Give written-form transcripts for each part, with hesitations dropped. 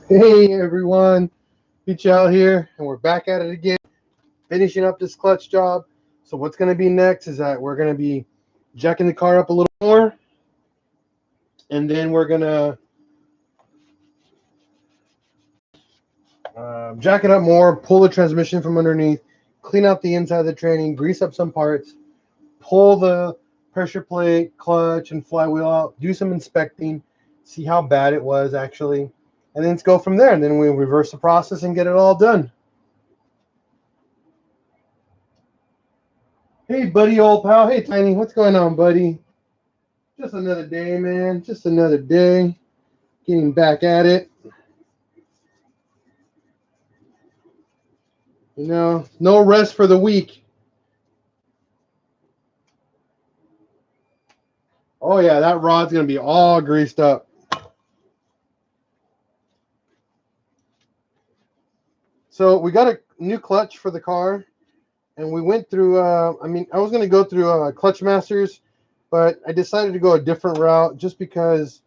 Hey everyone, Beach out here, and we're back at it again, finishing up this clutch job. So what's going to be next is that we're going to be jacking the car up a little more, and then we're going to jack it up more, pull the transmission from underneath, clean out the inside of the training, grease up some parts, pull the pressure plate, clutch, and flywheel out, do some inspecting, see how bad it was actually, and then let's go from there. And then we reverse the process and get it all done. Hey, buddy, old pal. Hey, Tiny. What's going on, buddy? Just another day, man. Just another day. Getting back at it. No rest for the week. Oh, yeah, that rod's going to be all greased up. So we got a new clutch for the car, and we went through, I was going to go through Clutch Masters, but I decided to go a different route just because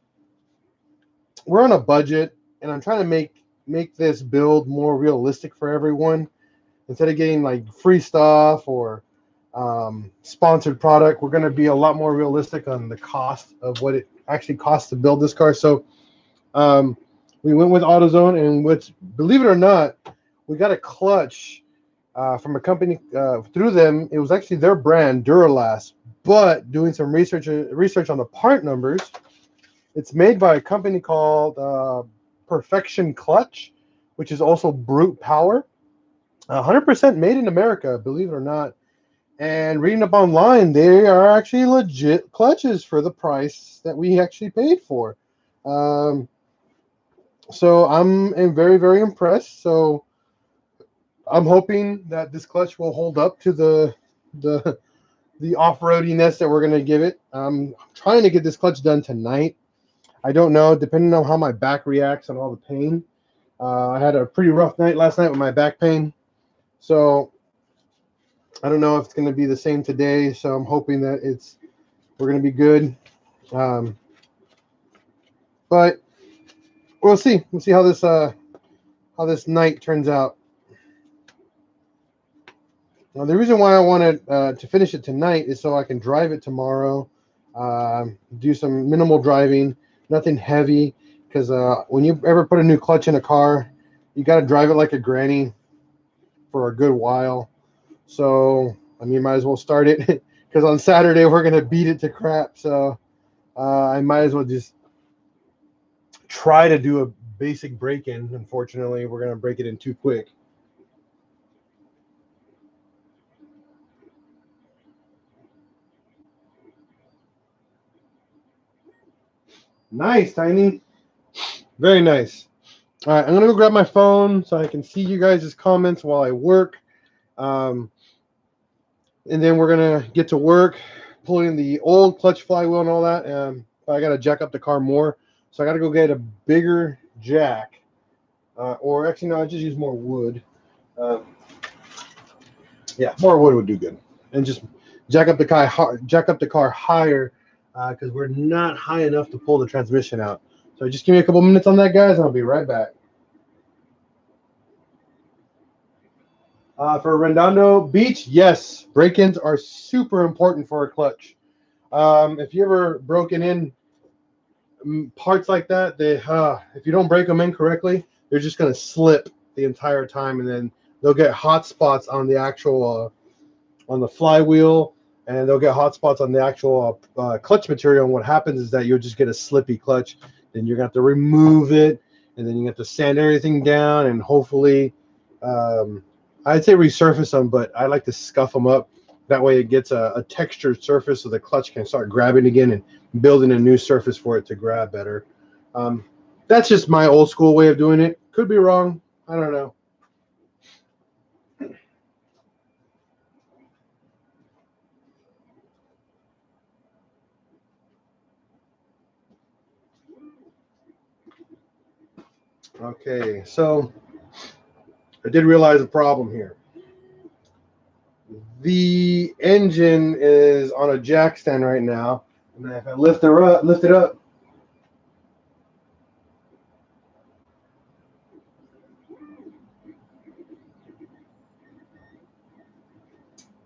we're on a budget, and I'm trying to make this build more realistic for everyone. Instead of getting like free stuff or sponsored product, we're going to be a lot more realistic on the cost of what it actually costs to build this car. So we went with AutoZone, and which, believe it or not, we got a clutch from a company through them. It was actually their brand, Duralast, but doing some research on the part numbers, it's made by a company called Perfection Clutch, which is also Brute Power. 100% made in America, believe it or not. And reading up online, they are actually legit clutches for the price that we actually paid for. Um, so I'm very, very impressed. So I'm hoping that this clutch will hold up to the the off-roadiness that we're gonna give it. I'm trying to get this clutch done tonight. I don't know, depending on how my back reacts and all the pain. I had a pretty rough night last night with my back pain. So I don't know if it's going to be the same today. So I'm hoping that we're going to be good. Um, but we'll see. We'll see how this night turns out. Now, the reason why I wanted to finish it tonight is so I can drive it tomorrow. Do some minimal driving, nothing heavy. Because when you ever put a new clutch in a car, you got to drive it like a granny for a good while. So might as well start it because on Saturday we're gonna beat it to crap. So I might as well just try to do a basic break-in. Unfortunately, we're gonna break it in too quick. Nice, Tiny. Very nice. All right, I'm gonna go grab my phone so I can see you guys' comments while I work. Um, and then we're gonna get to work, pulling the old clutch flywheel and all that. But I gotta jack up the car more, so I gotta go get a bigger jack. Or actually, no, I just use more wood. Uh, yeah, more wood would do good, and just jack up the car higher because we're not high enough to pull the transmission out. So just give me a couple minutes on that, guys, and I'll be right back. For Redondo Beach, yes, break-ins are super important for a clutch. If you ever broken in parts like that, if you don't break them in correctly, they're just gonna slip the entire time, and then they'll get hot spots on the actual on the flywheel, and they'll get hot spots on the actual clutch material. And what happens is that you'll just get a slippy clutch. Then you're gonna have to remove it, and then you have to sand everything down, and hopefully, I'd say resurface them, but I like to scuff them up. That way, it gets a textured surface, so the clutch can start grabbing again and building a new surface for it to grab better. Um, that's just my old school way of doing it. Could be wrong. I don't know. Okay, so I did realize a problem here. The engine is on a jack stand right now, and if I lift it up,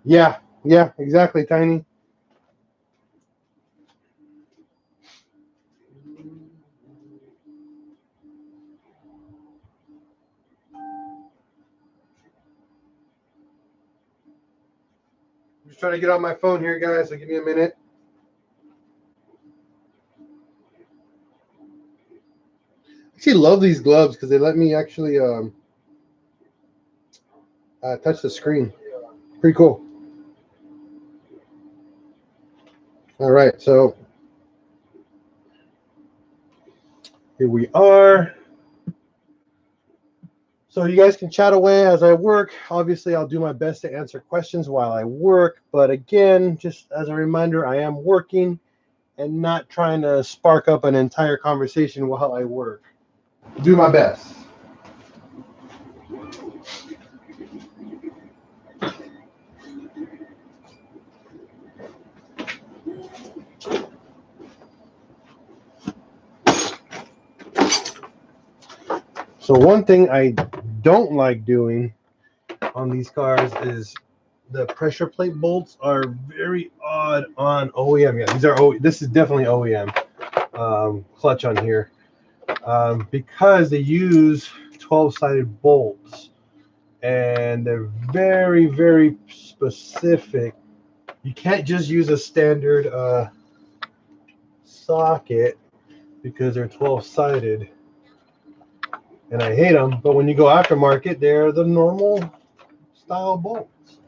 Yeah, yeah, exactly, Tiny. I'm just trying to get on my phone here, guys, so give me a minute. I actually love these gloves because they let me actually touch the screen. Pretty cool. All right, so here we are. So you guys can chat away as I work. Obviously, I'll do my best to answer questions while I work. But again, just as a reminder, I am working and not trying to spark up an entire conversation while I work. Do my best. So one thing I don't like doing on these cars is the pressure plate bolts are very odd on OEM. Yeah, these are this is definitely OEM clutch on here because they use 12-sided bolts and they're very, very specific. You can't just use a standard socket because they're 12-sided, and I hate them. But when you go aftermarket, they're the normal style bolts.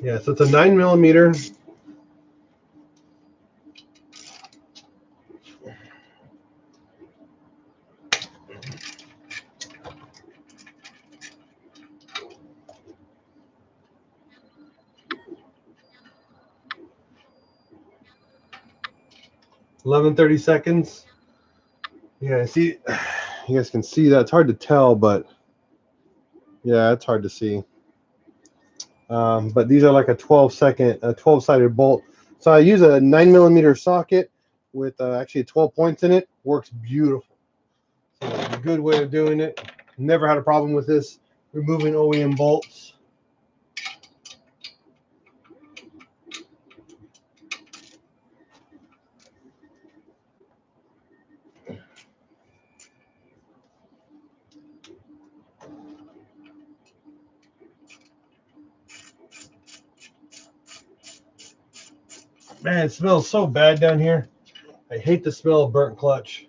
Yeah, so it's a 9mm. $11.30. Yeah, see, you guys can see that. It's hard to tell, but yeah, it's hard to see. But these are like a 12-sided bolt. So I use a 9mm socket with actually 12 points in it. Works beautiful. So it's a good way of doing it. Never had a problem with this. Removing OEM bolts. Man, it smells so bad down here. I hate the smell of burnt clutch.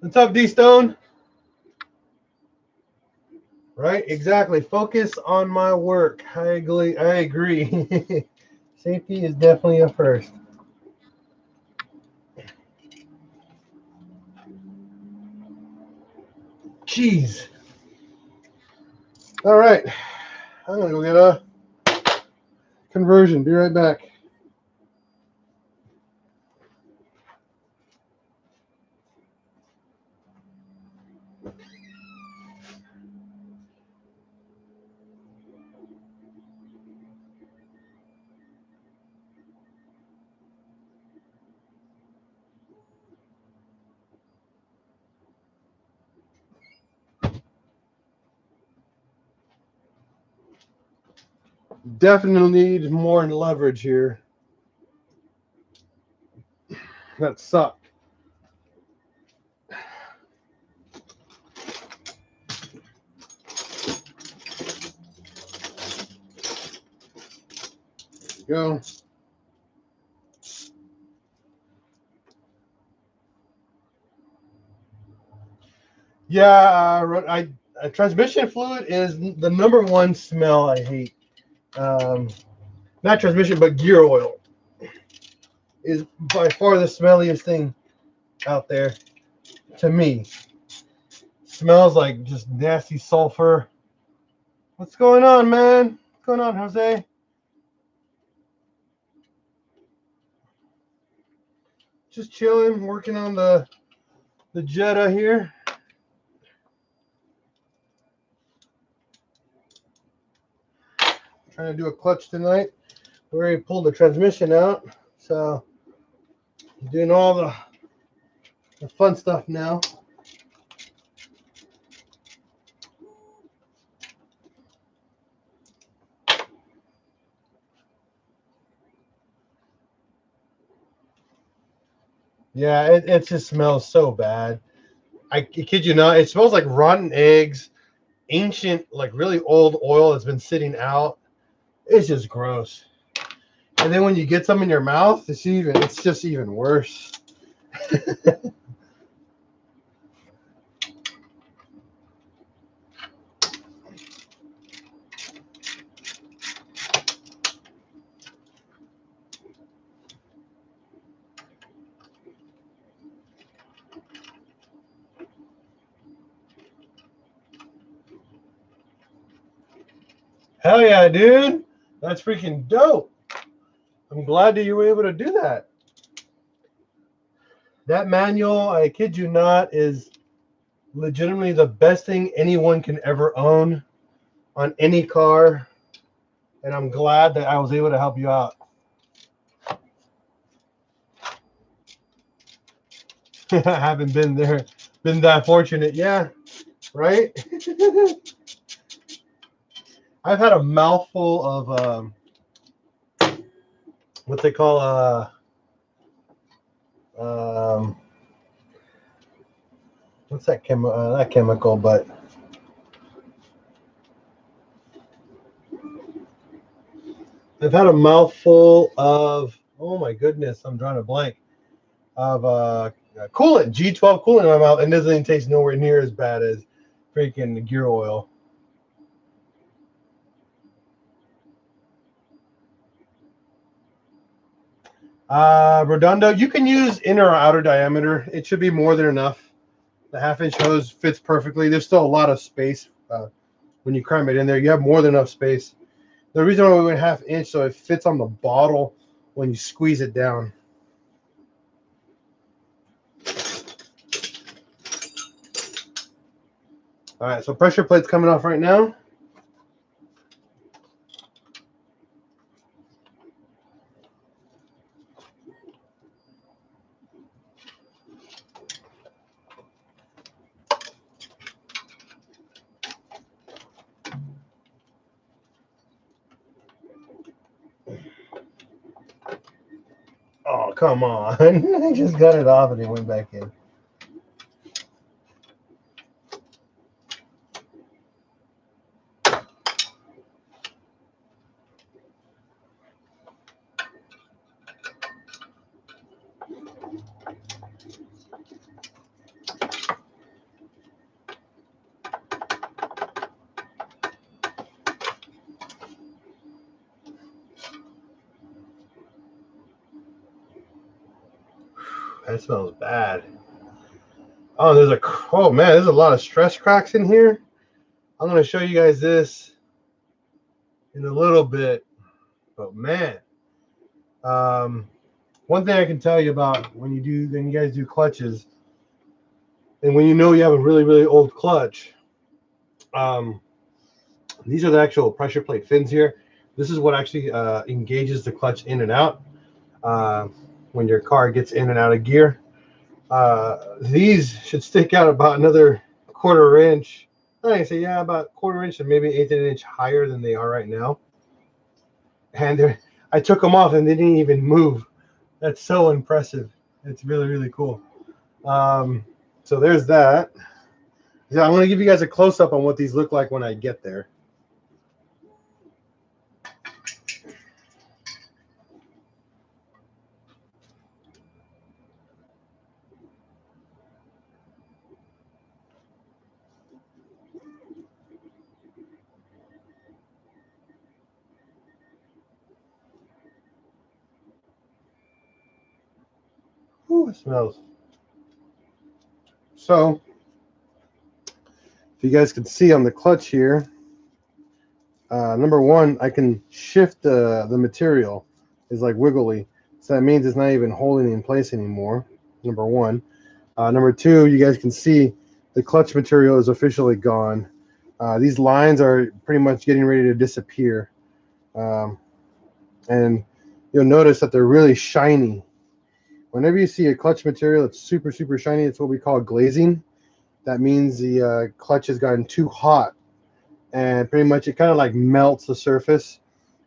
What's up, D-Stone? Right, exactly. Focus on my work. I agree. Safety is definitely a first. Jeez. All right. I'm going to go get a conversion. Be right back. Definitely need more leverage here. That sucked. Go. Yeah, transmission fluid is the number one smell I hate. Not transmission, but gear oil is by far the smelliest thing out there to me. Smells like just nasty sulfur. What's going on, man? What's going on, Jose? Just chilling, working on the Jetta here. Trying to do a clutch tonight. We already pulled the transmission out, so doing all the the fun stuff now. Yeah, it just smells so bad. I kid you not. It smells like rotten eggs, ancient, like really old oil that's been sitting out. It's just gross. And then when you get some in your mouth, it's just even worse. Hell yeah, dude. That's freaking dope. I'm glad that you were able to do that. That manual, I kid you not, is legitimately the best thing anyone can ever own on any car. And I'm glad that I was able to help you out. I haven't been there, been that fortunate. Yeah, right? I've had a mouthful of what they call what's that not chemical, but I've had a mouthful of, oh my goodness, I'm drawing a blank, of coolant, G12 coolant in my mouth, and it doesn't even taste nowhere near as bad as freaking gear oil. Redondo, you can use inner or outer diameter. It should be more than enough. The half-inch hose fits perfectly. There's still a lot of space when you cram it in there. You have more than enough space. The reason why we went half-inch, so it fits on the bottle when you squeeze it down. All right, so pressure plate's coming off right now. Oh, come on. I just got it off and it went back in. That smells bad. Oh, oh man, there's a lot of stress cracks in here. I'm going to show you guys this in a little bit. But man, one thing I can tell you about when you guys do clutches, and when you know you have a really, really old clutch, these are the actual pressure plate fins here. This is what actually engages the clutch in and out when your car gets in and out of gear. These should stick out about another 1/4 inch. I say, yeah, about 1/4 inch and maybe 1/8 inch higher than they are right now. And I took them off and they didn't even move. That's so impressive. It's really, really cool. So there's that. Yeah, I'm going to give you guys a close-up on what these look like when I get there. Ooh, it smells. So, if you guys can see on the clutch here, number one, I can shift the material. It's like wiggly. So that means it's not even holding in place anymore, number one. Number two, you guys can see the clutch material is officially gone. These lines are pretty much getting ready to disappear. And you'll notice that they're really shiny Whenever you see a clutch material that's super, super shiny, it's what we call glazing. That means the clutch has gotten too hot, and pretty much it kind of like melts the surface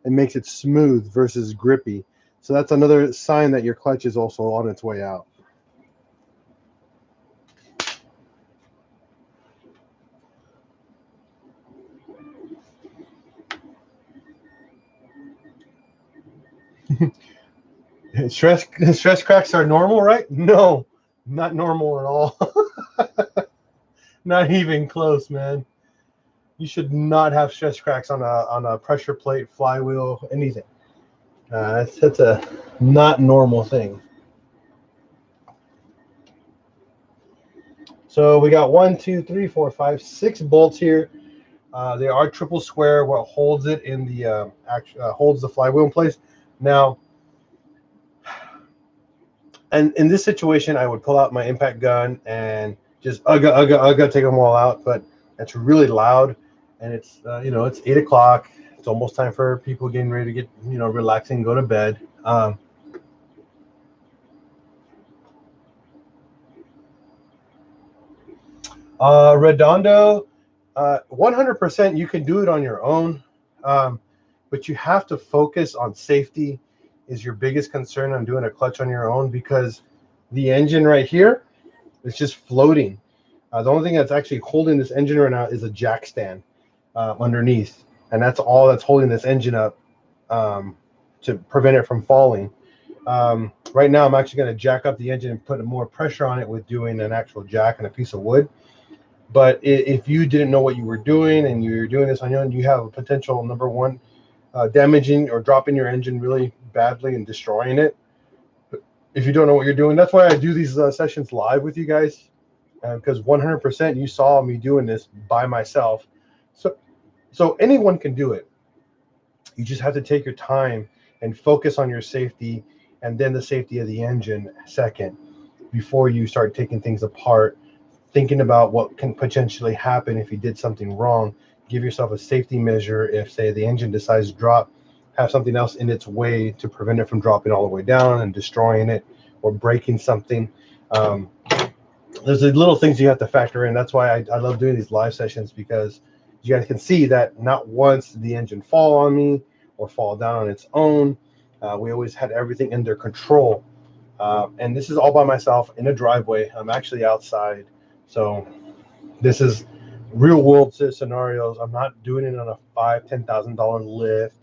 and makes it smooth versus grippy. So that's another sign that your clutch is also on its way out. Stress cracks are normal, right? No, not normal at all. Not even close, man. You should not have stress cracks on a pressure plate, flywheel, anything. That's a not normal thing. So we got 1, 2, 3, 4, 5, 6 bolts here. They are triple square, what holds it in the holds the flywheel in place. Now, and in this situation, I would pull out my impact gun and just ugga, take them all out. But it's really loud, and it's it's 8 o'clock. It's almost time for people getting ready to get relaxing, go to bed. Redondo, 100% you can do it on your own, but you have to focus on safety is your biggest concern on doing a clutch on your own, because the engine right here is just floating. The only thing that's actually holding this engine right now is a jack stand underneath, and that's all that's holding this engine up to prevent it from falling. Right now, I'm actually going to jack up the engine and put more pressure on it with doing an actual jack and a piece of wood. But if you didn't know what you were doing and you're doing this on your own, you have a potential, number one, damaging or dropping your engine really badly and destroying it. If you don't know what you're doing, that's why I do these sessions live with you guys, because 100% you saw me doing this by myself. So anyone can do it. You just have to take your time and focus on your safety, and then the safety of the engine second, before you start taking things apart, thinking about what can potentially happen if you did something wrong. Give yourself a safety measure. If, say, the engine decides to drop, have something else in its way to prevent it from dropping all the way down and destroying it or breaking something. There's the little things you have to factor in. That's why I love doing these live sessions, because you guys can see that not once did the engine fall on me or fall down on its own. We always had everything under control. And this is all by myself in a driveway. I'm actually outside. So this is real world scenarios. I'm not doing it on a $5,000-$10,000 lift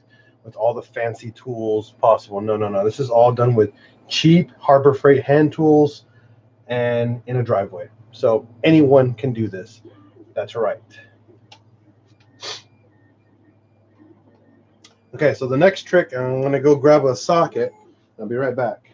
with all the fancy tools possible. No. This is all done with cheap Harbor Freight hand tools and in a driveway. So anyone can do this. That's right. Okay, so the next trick, I'm going to go grab a socket. I'll be right back.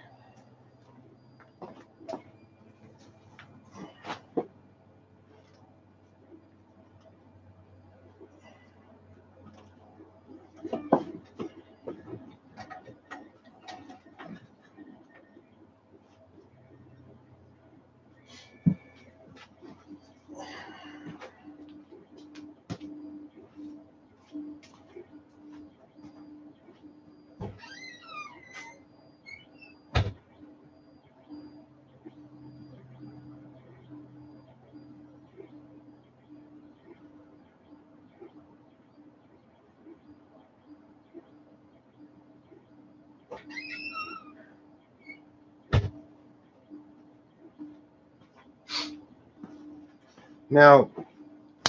Now,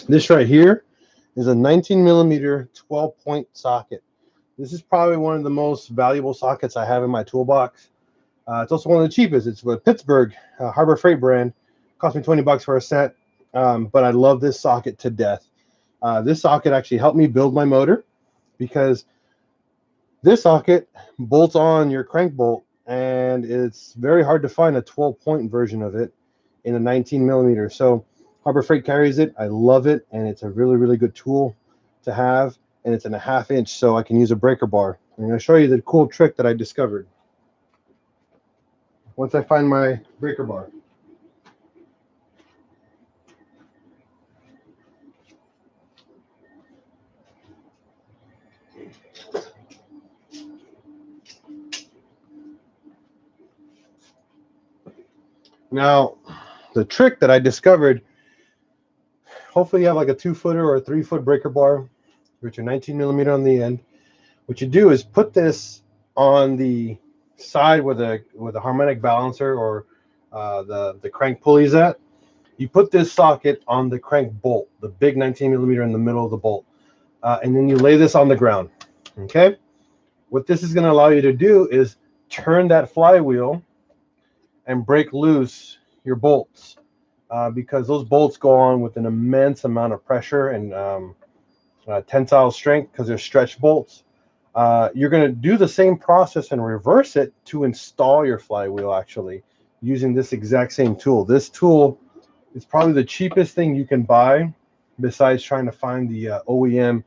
this right here is a 19 millimeter 12-point socket. This is probably one of the most valuable sockets I have in my toolbox. It's also one of the cheapest. It's a Pittsburgh Harbor Freight brand. Cost me $20 for a set, but I love this socket to death. This socket actually helped me build my motor, because this socket bolts on your crank bolt, and it's very hard to find a 12-point version of it in a 19 millimeter. So Harbor Freight carries it. I love it, and it's a really, really good tool to have, and it's in a 1/2 inch, so I can use a breaker bar. I'm going to show you the cool trick that I discovered once I find my breaker bar. Now, the trick that I discovered, hopefully you have like a 2-footer or a 3-foot breaker bar with your 19 millimeter on the end. What you do is put this on the side where the harmonic balancer or the crank pulley is at. You put this socket on the crank bolt, the big 19 millimeter in the middle of the bolt, and then you lay this on the ground. Okay. What this is going to allow you to do is turn that flywheel and break loose your bolts, because those bolts go on with an immense amount of pressure and tensile strength because they're stretch bolts. You're going to do the same process and reverse it to install your flywheel, actually using this exact same tool. This tool is probably the cheapest thing you can buy besides trying to find the OEM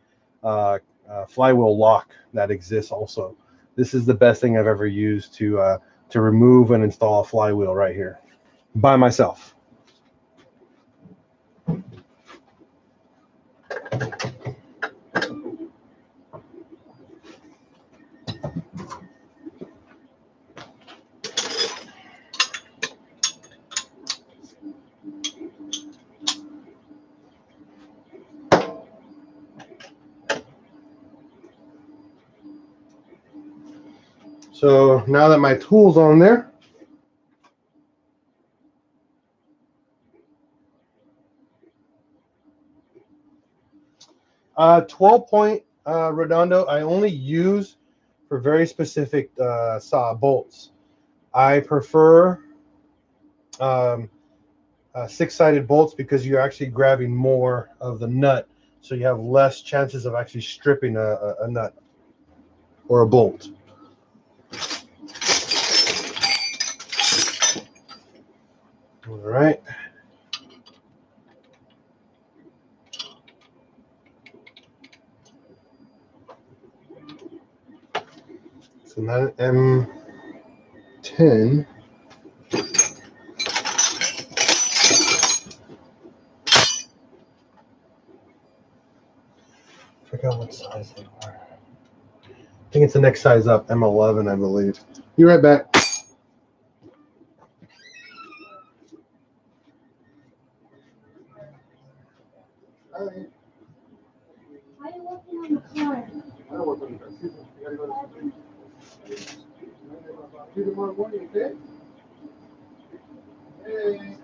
flywheel lock that exists also. This is the best thing I've ever used to remove and install a flywheel right here by myself. So now that my tool's on there, 12-point Redondo I only use for very specific saw bolts. I prefer 6-sided bolts because you're actually grabbing more of the nut, so you have less chances of actually stripping a nut or a bolt. All right. So now M10. I forgot what size they are. I think it's the next size up, M11, I believe. Be right back. Why are you working on the car? I don't work on the car. You gotta go to sleep. See you tomorrow morning, okay? Hey.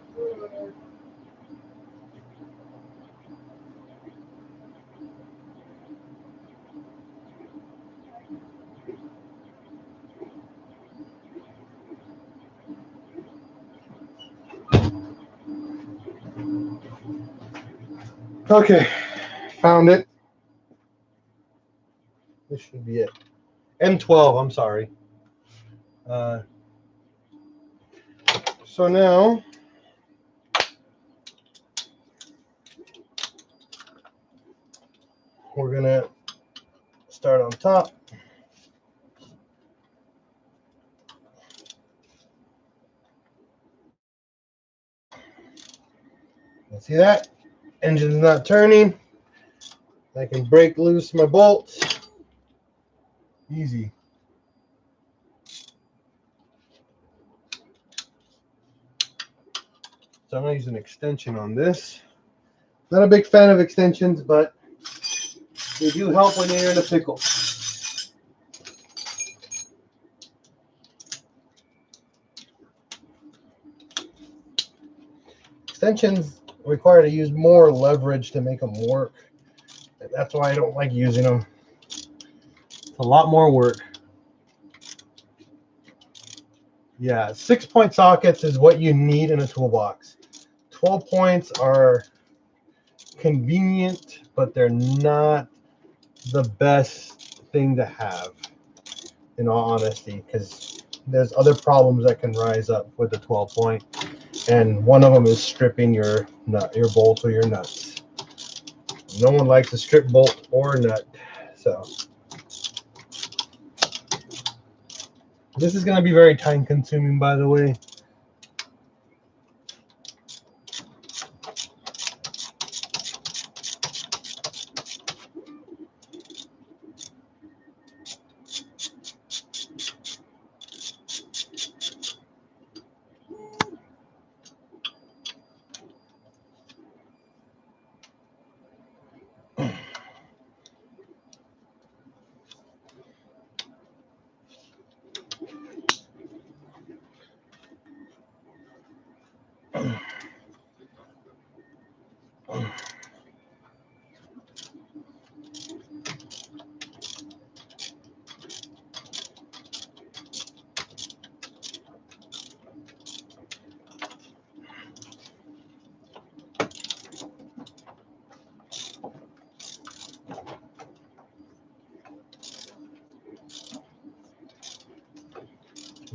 Okay, found it. This should be it. M12, I'm sorry. So now we're gonna start on top. See that? Engine's not turning. I can break loose my bolts. Easy. So I'm gonna use an extension on this. Not a big fan of extensions, but they do help when you're in a pickle. Extensions require to use more leverage to make them work. And that's why I don't like using them. It's a lot more work. Yeah, 6-point sockets is what you need in a toolbox. 12 points are convenient, but they're not the best thing to have, in all honesty, because there's other problems that can rise up with the 12-point, and one of them is stripping your bolt or your nuts. No one likes a strip bolt or nut, so this is going to be very time consuming, by the way.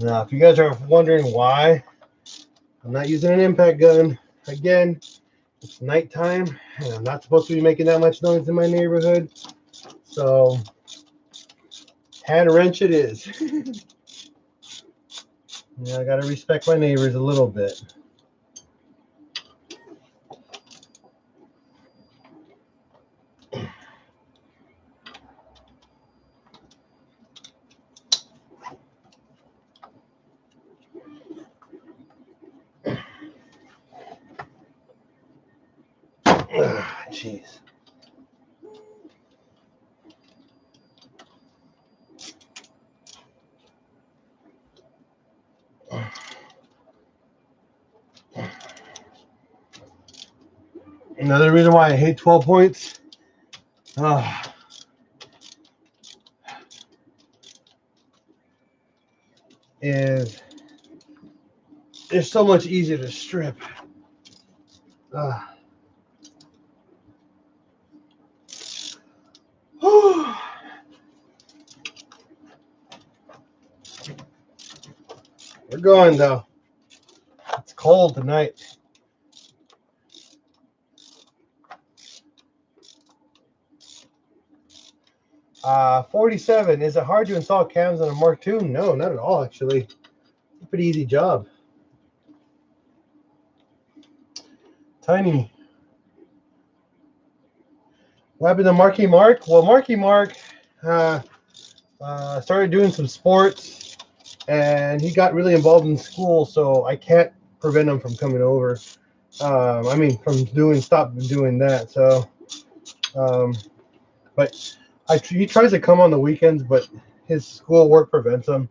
Now, if you guys are wondering why I'm not using an impact gun, again, it's nighttime and I'm not supposed to be making that much noise in my neighborhood. So, hand wrench it is. Yeah, I gotta respect my neighbors a little bit. Jeez. Another reason why I hate 12 points. Is it's so much easier to strip. We're going though. It's cold tonight. 47. Is it hard to install cams on a Mark II? No, not at all, actually. It's a pretty easy job. Tiny. What happened to Marky Mark? Well, Marky Mark started doing some sports, and he got really involved in school, so I can't prevent him from coming over. From stop doing that. So, but he tries to come on the weekends, but his school work prevents him,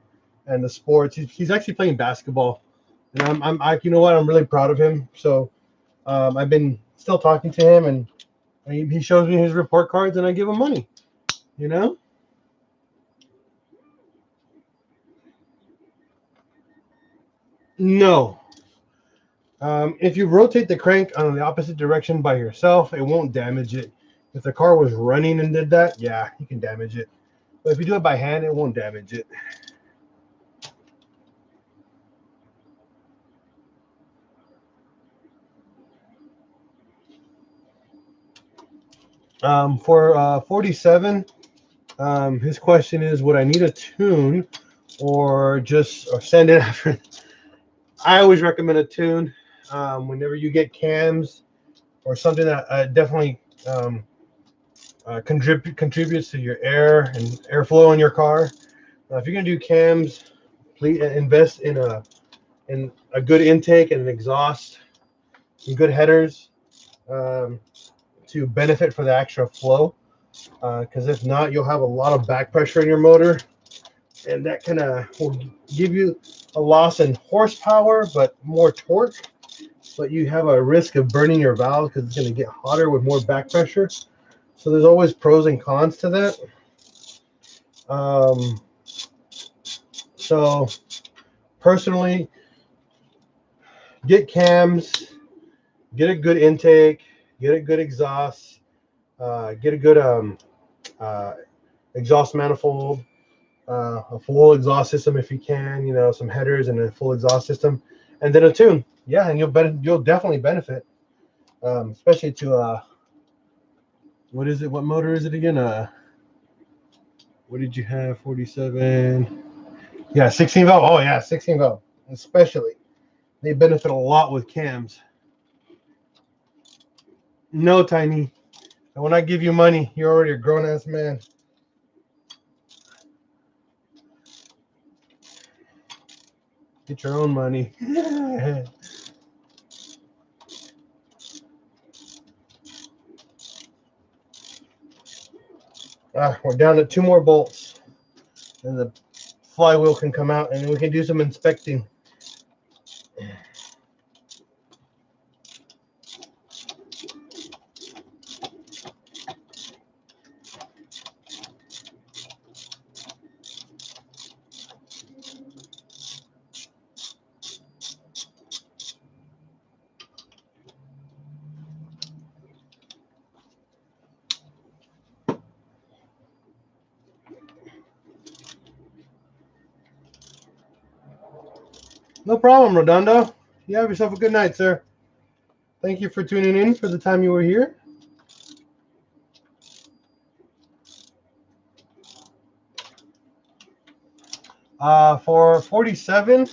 and the sports. He's actually playing basketball, and you know what? I'm really proud of him. So, I've been still talking to him, and he shows me his report cards, and I give him money. You know. No. If you rotate the crank on the opposite direction by yourself, it won't damage it. If the car was running and did that, yeah, you can damage it. But if you do it by hand, it won't damage it. For 47, his question is, would I need a tune or send it after? I always recommend a tune. Whenever you get cams or something that definitely contributes to your air and airflow in your car. If you're gonna do cams, please invest in a good intake and an exhaust, some good headers to benefit for the extra flow. Because if not, you'll have a lot of back pressure in your motor, and that kind of will give you a loss in horsepower, but more torque. But you have a risk of burning your valve because it's going to get hotter with more back pressure. So there's always pros and cons to that. So personally, get cams, get a good intake, get a good exhaust, get a good exhaust manifold, a full exhaust system if you can, some headers and a full exhaust system, and then a tune. Yeah, and you'll definitely benefit, especially to what is it? What motor is it again? What did you have? 47. Yeah, 16 valve. Oh yeah, 16 valve. Especially, they benefit a lot with cams. No, Tiny. And when I give you money, you're already a grown ass man. Get your own money. We're down to 2 more bolts, and the flywheel can come out, and we can do some inspecting. No problem, Redondo. You have yourself a good night, sir. Thank you for tuning in for the time you were here. For 47,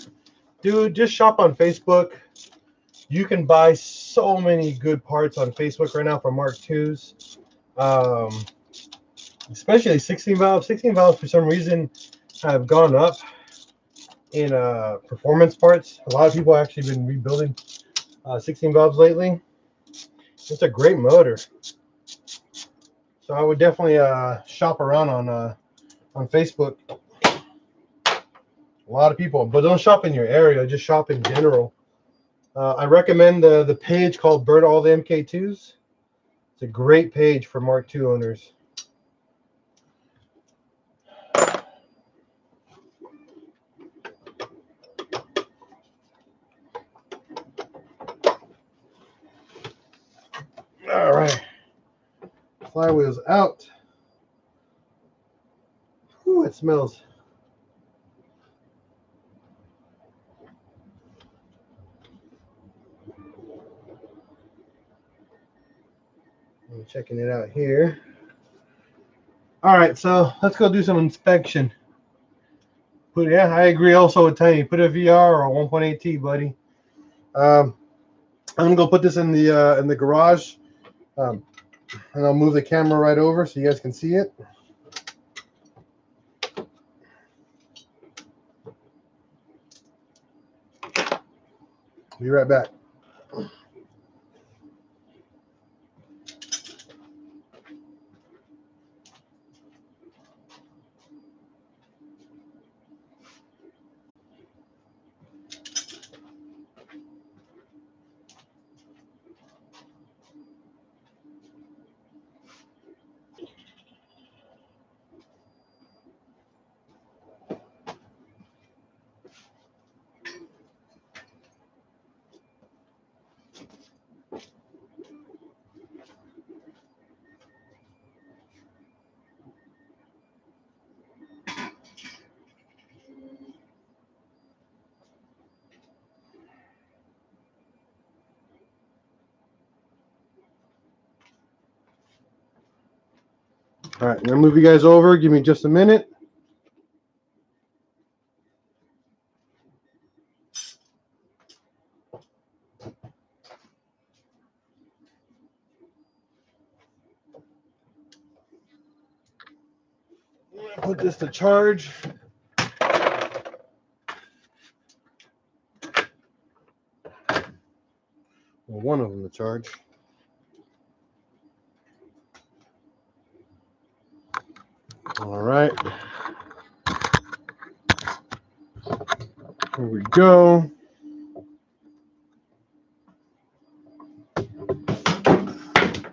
dude, just shop on Facebook. You can buy so many good parts on Facebook right now for Mark IIs. Especially 16 valves. 16 valves for some reason have gone up in performance parts. A lot of people have actually been rebuilding 16 valves lately. It's a great motor. So I would definitely shop around on Facebook. A lot of people, but don't shop in your area. Just shop in general. I recommend the page called Burn All the MK2s. It's a great page for Mark II owners. All right, flywheel's out. Ooh, it smells. I'm checking it out here. All right, so let's go do some inspection. Yeah, I agree also with Tiny. Put a VR or a 1.8T, buddy. I'm gonna go put this in the garage, and I'll move the camera right over so you guys can see it. Be right back. All right, I'm gonna move you guys over. Give me just a minute. I'm gonna put this to charge. Well, one of them to charge. All right. Here we go.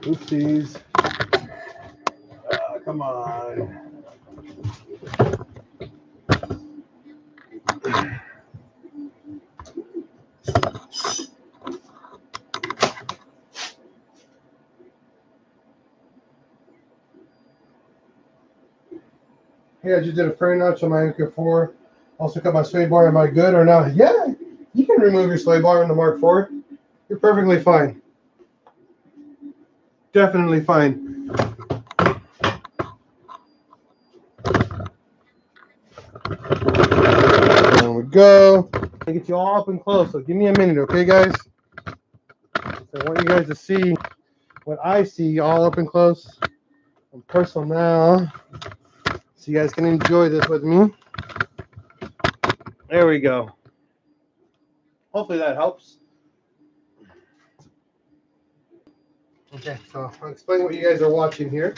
Oopsies. Come on. Hey, I just did a frame notch on my MK4. Also cut my sway bar. Am I good or not? Yeah, you can remove your sway bar in the Mark IV. You're perfectly fine. Definitely fine. There we go. I get you all up and close, so give me a minute, okay, guys? So I want you guys to see what I see all up and close and personal now, so you guys can enjoy this with me. There we go. Hopefully that helps. Okay, so I'll explain what you guys are watching here.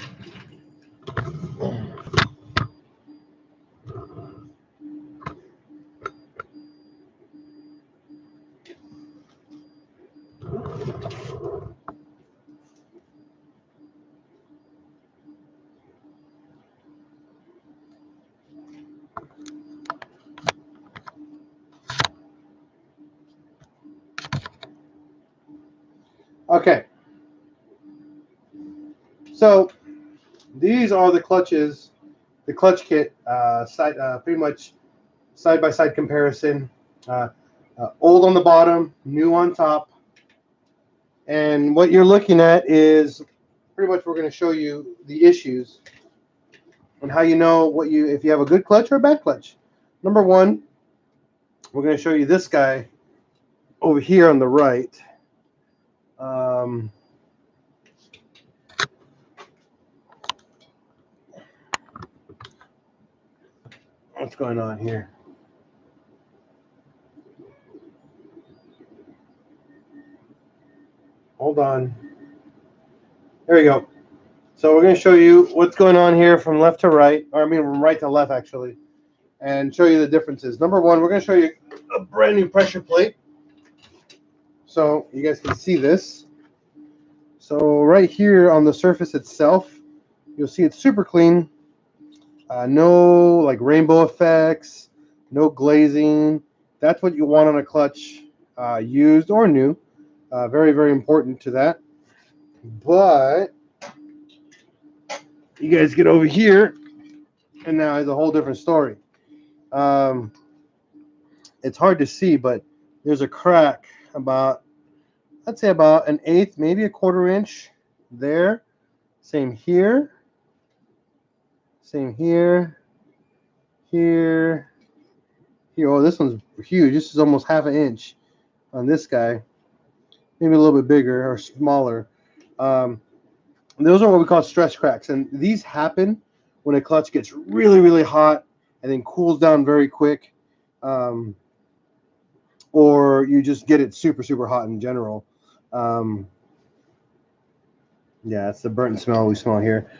Okay. So these are the clutches, the clutch kit, pretty much side-by-side comparison. Old on the bottom, new on top. And what you're looking at is pretty much we're going to show you the issues and how you know if you have a good clutch or a bad clutch. Number one, we're going to show you this guy over here on the right. What's going on here? Hold on. There we go. So we're going to show you what's going on here from left to right, or I mean from right to left actually, and show you the differences. Number one, we're going to show you a brand new pressure plate. So you guys can see this. So right here on the surface itself, you'll see it's super clean. No like rainbow effects, no glazing. That's what you want on a clutch, used or new. Very, very important to that. But you guys get over here, and now it's a whole different story. It's hard to see, but there's a crack about, I'd say about an eighth, maybe a quarter inch there. Same here. Same here. Here. Here. Oh, this one's huge. This is almost half an inch on this guy. Maybe a little bit bigger or smaller. Those are what we call stress cracks, and these happen when a clutch gets really, really hot and then cools down very quick, or you just get it super, super hot in general. Yeah, it's the burnt smell we smell here.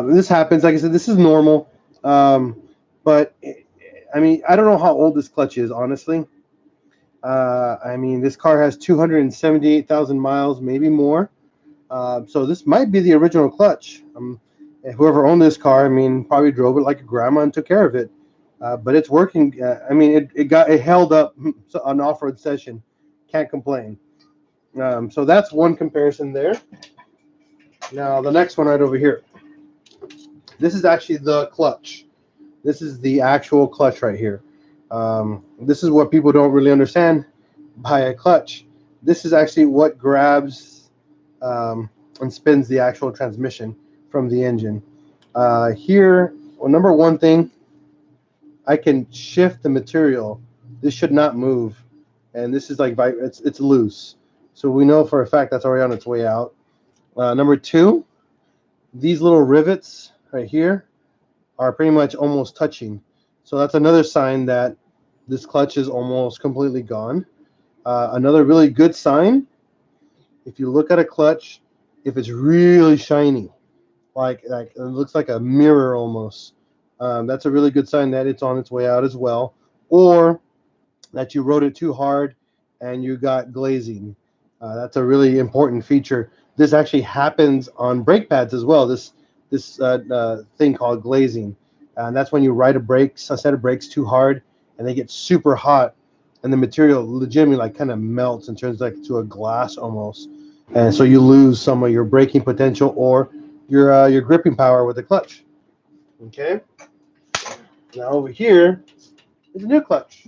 This happens. Like I said, this is normal, but I mean, I don't know how old this clutch is, honestly. I mean, this car has 278,000 miles, maybe more. So this might be the original clutch. Whoever owned this car, I mean, probably drove it like a grandma and took care of it. But it's working. I mean, it held up an off-road session. Can't complain. So that's one comparison there. Now the next one right over here. This is actually the clutch. This is the actual clutch right here. This is what people don't really understand by a clutch. This is actually what grabs and spins the actual transmission from the engine. Here, well, number one thing, I can shift the material. This should not move, and this is like it's loose, so we know for a fact that's already on its way out. Number two, these little rivets right here are pretty much almost touching, so that's another sign that this clutch is almost completely gone. Another really good sign, if you look at a clutch, if it's really shiny, like it looks like a mirror almost, that's a really good sign that it's on its way out as well, or that you rode it too hard and you got glazing. That's a really important feature. This actually happens on brake pads as well. This thing called glazing, and that's when you ride a set of brakes too hard, and they get super hot, and the material legitimately like kind of melts and turns like to a glass almost, and so you lose some of your braking potential or your gripping power with the clutch. Okay. Now over here is a new clutch.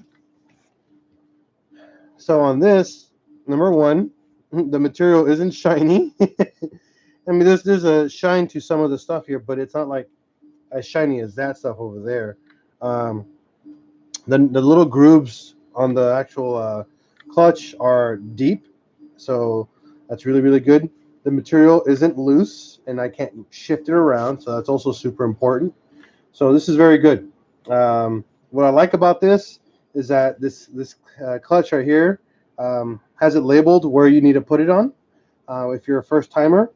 So on this, number one, the material isn't shiny. I mean, there's a shine to some of the stuff here, but it's not like as shiny as that stuff over there. The little grooves on the actual clutch are deep, so that's really, really good. The material isn't loose, and I can't shift it around, so that's also super important. So this is very good. What I like about this is that this clutch right here has it labeled where you need to put it on. If you're a first timer,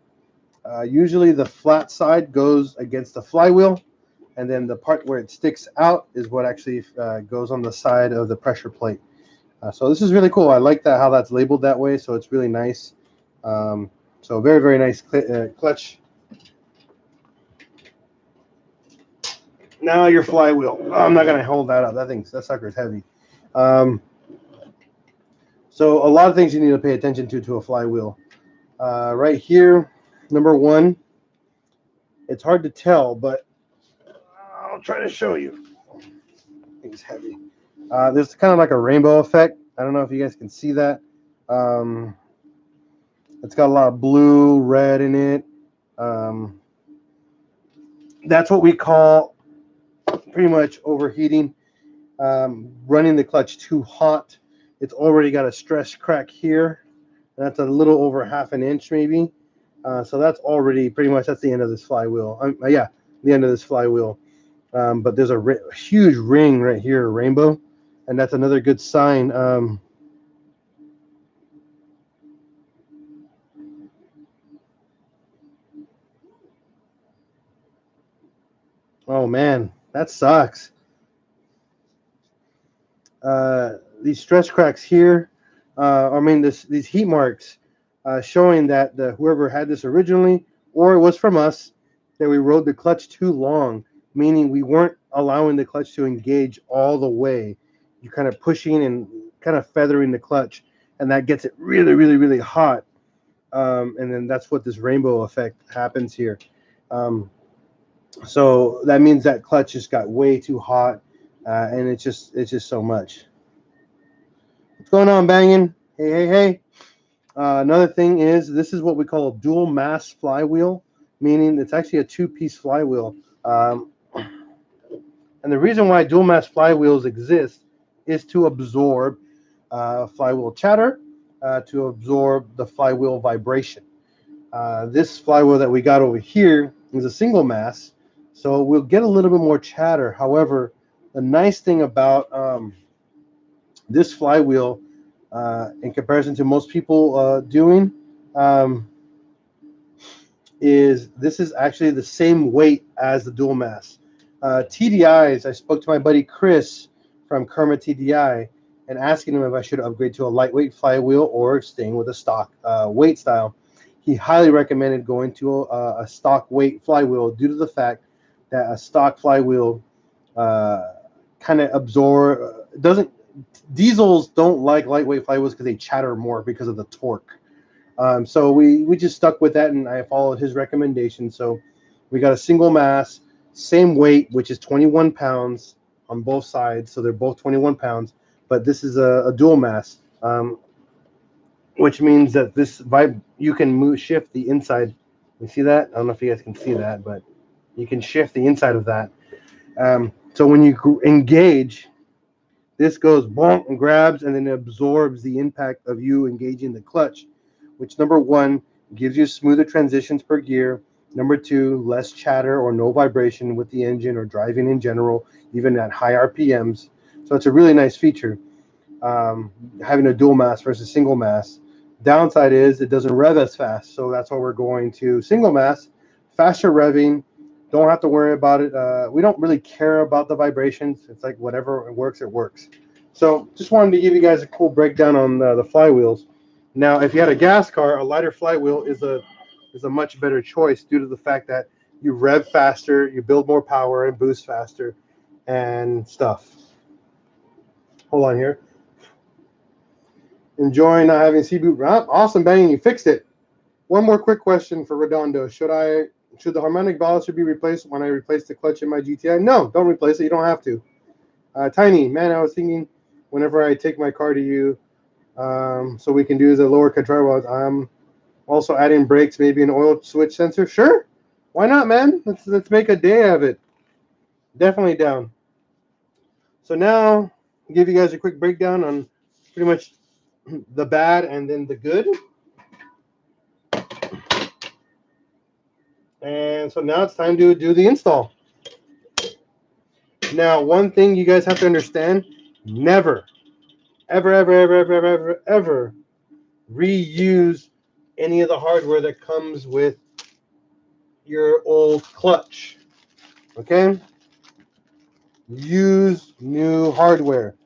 usually the flat side goes against the flywheel, and then the part where it sticks out is what actually goes on the side of the pressure plate. So this is really cool. I like that how that's labeled that way. So it's really nice. So very, very nice clutch. Now your flywheel. Oh, I'm not gonna hold that up. That sucker is heavy. So a lot of things you need to pay attention to a flywheel. Right here, number one, it's hard to tell, but I'll try to show you. It's heavy. There's kind of like a rainbow effect. I don't know if you guys can see that. It's got a lot of blue, red in it. That's what we call pretty much overheating, running the clutch too hot. It's already got a stress crack here. That's a little over half an inch maybe. So that's already pretty much, that's the end of this flywheel. Yeah, the end of this flywheel. But there's a huge ring right here, rainbow, and that's another good sign. Oh man, that sucks. These stress cracks here, these heat marks, showing that whoever had this originally, or it was from us, that we rode the clutch too long, meaning we weren't allowing the clutch to engage all the way. You're kind of pushing and kind of feathering the clutch, and that gets it really, really, really hot. And then that's what this rainbow effect happens here. So that means that clutch just got way too hot, and it's just so much. What's going on, banging? Hey, hey, hey. Another thing is, this is what we call a dual mass flywheel, meaning it's actually a two-piece flywheel. And the reason why dual mass flywheels exist is to absorb flywheel chatter, to absorb the flywheel vibration. This flywheel that we got over here is a single mass, so we'll get a little bit more chatter. However, the nice thing about this flywheel, in comparison to most people doing, is this is actually the same weight as the dual mass. TDIs, I spoke to my buddy Chris from Kerma TDI and asking him if I should upgrade to a lightweight flywheel or staying with a stock weight style. He highly recommended going to a stock weight flywheel due to the fact that a stock flywheel kind of diesels don't like lightweight flywheels because they chatter more because of the torque. So we just stuck with that, and I followed his recommendation. So we got a single mass, same weight, which is 21 pounds on both sides. So they're both 21 pounds, but this is a dual mass, which means that you can shift the inside. You see that? I don't know if you guys can see that, but you can shift the inside of that. So when you engage, this goes bonk and grabs, and then it absorbs the impact of you engaging the clutch, which number one, gives you smoother transitions per gear. Number two, less chatter or no vibration with the engine or driving in general, even at high RPMs. So it's a really nice feature, having a dual mass versus single mass. Downside is it doesn't rev as fast, so that's why we're going to single mass, faster revving. Don't have to worry about it. We don't really care about the vibrations. It's like whatever it works, it works. So just wanted to give you guys a cool breakdown on the flywheels. Now, if you had a gas car, a lighter flywheel is a much better choice due to the fact that you rev faster, you build more power and boost faster and stuff. Hold on here. Enjoying not having C-boot. Awesome, banging. You fixed it. One more quick question for Redondo. Should the harmonic balancer be replaced when I replace the clutch in my GTI? No, don't replace it. You don't have to. Tiny, man, I was thinking whenever I take my car to you, so we can do the lower control. I'm also adding brakes, maybe an oil switch sensor. Sure, why not, man? Let's make a day of it. Definitely down. So now, I'll give you guys a quick breakdown on pretty much the bad and then the good. And so now it's time to do the install. Now, one thing you guys have to understand, never, ever reuse any of the hardware that comes with your old clutch. Okay? Use new hardware.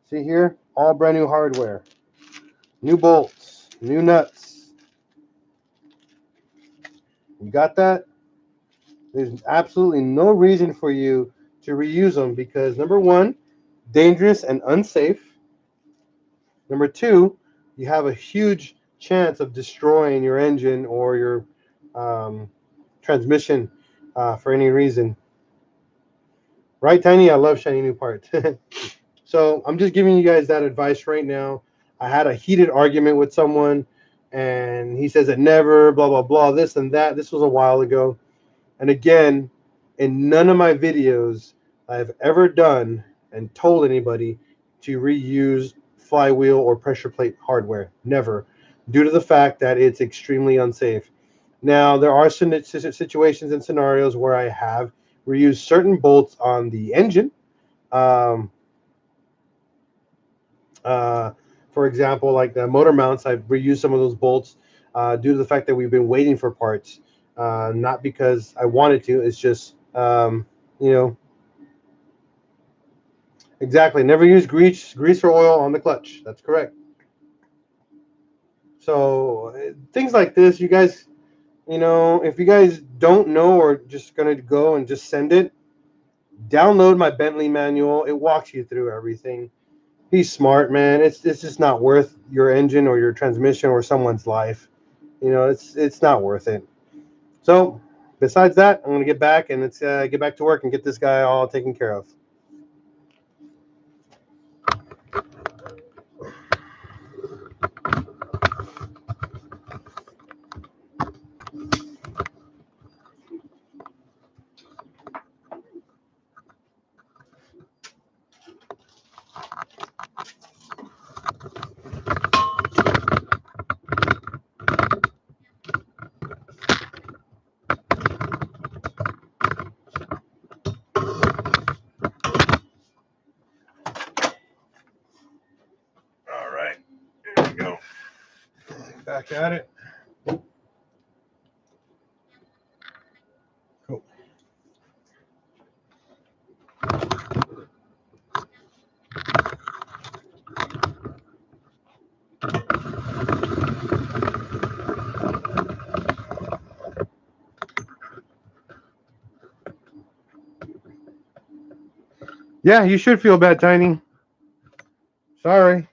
See here? All brand new hardware. New bolts, new nuts. You got that? There's absolutely no reason for you to reuse them because number one, dangerous and unsafe. Number two, you have a huge chance of destroying your engine or your transmission for any reason. Right, Tiny? I love shiny new parts. So I'm just giving you guys that advice right now. I had a heated argument with someone, and he says it never, blah, blah, blah, this and that. This was a while ago. And again, in none of my videos I've ever done and told anybody to reuse flywheel or pressure plate hardware. Never. Due to the fact that it's extremely unsafe. Now, there are some situations and scenarios where I have reused certain bolts on the engine. For example, like the motor mounts, I've reused some of those bolts due to the fact that we've been waiting for parts. Not because I wanted to, it's just, you know, exactly. Never use grease or oil on the clutch. That's correct. So things like this, you guys, you know, if you guys don't know or just going to go and just send it, download my Bentley manual. It walks you through everything. Be smart, man. It's just not worth your engine or your transmission or someone's life. You know, it's not worth it. So besides that, I'm going to get back and let's get back to work and get this guy all taken care of. All right, here we go. Back at it. Cool. Yeah, you should feel bad, Tiny. Sorry.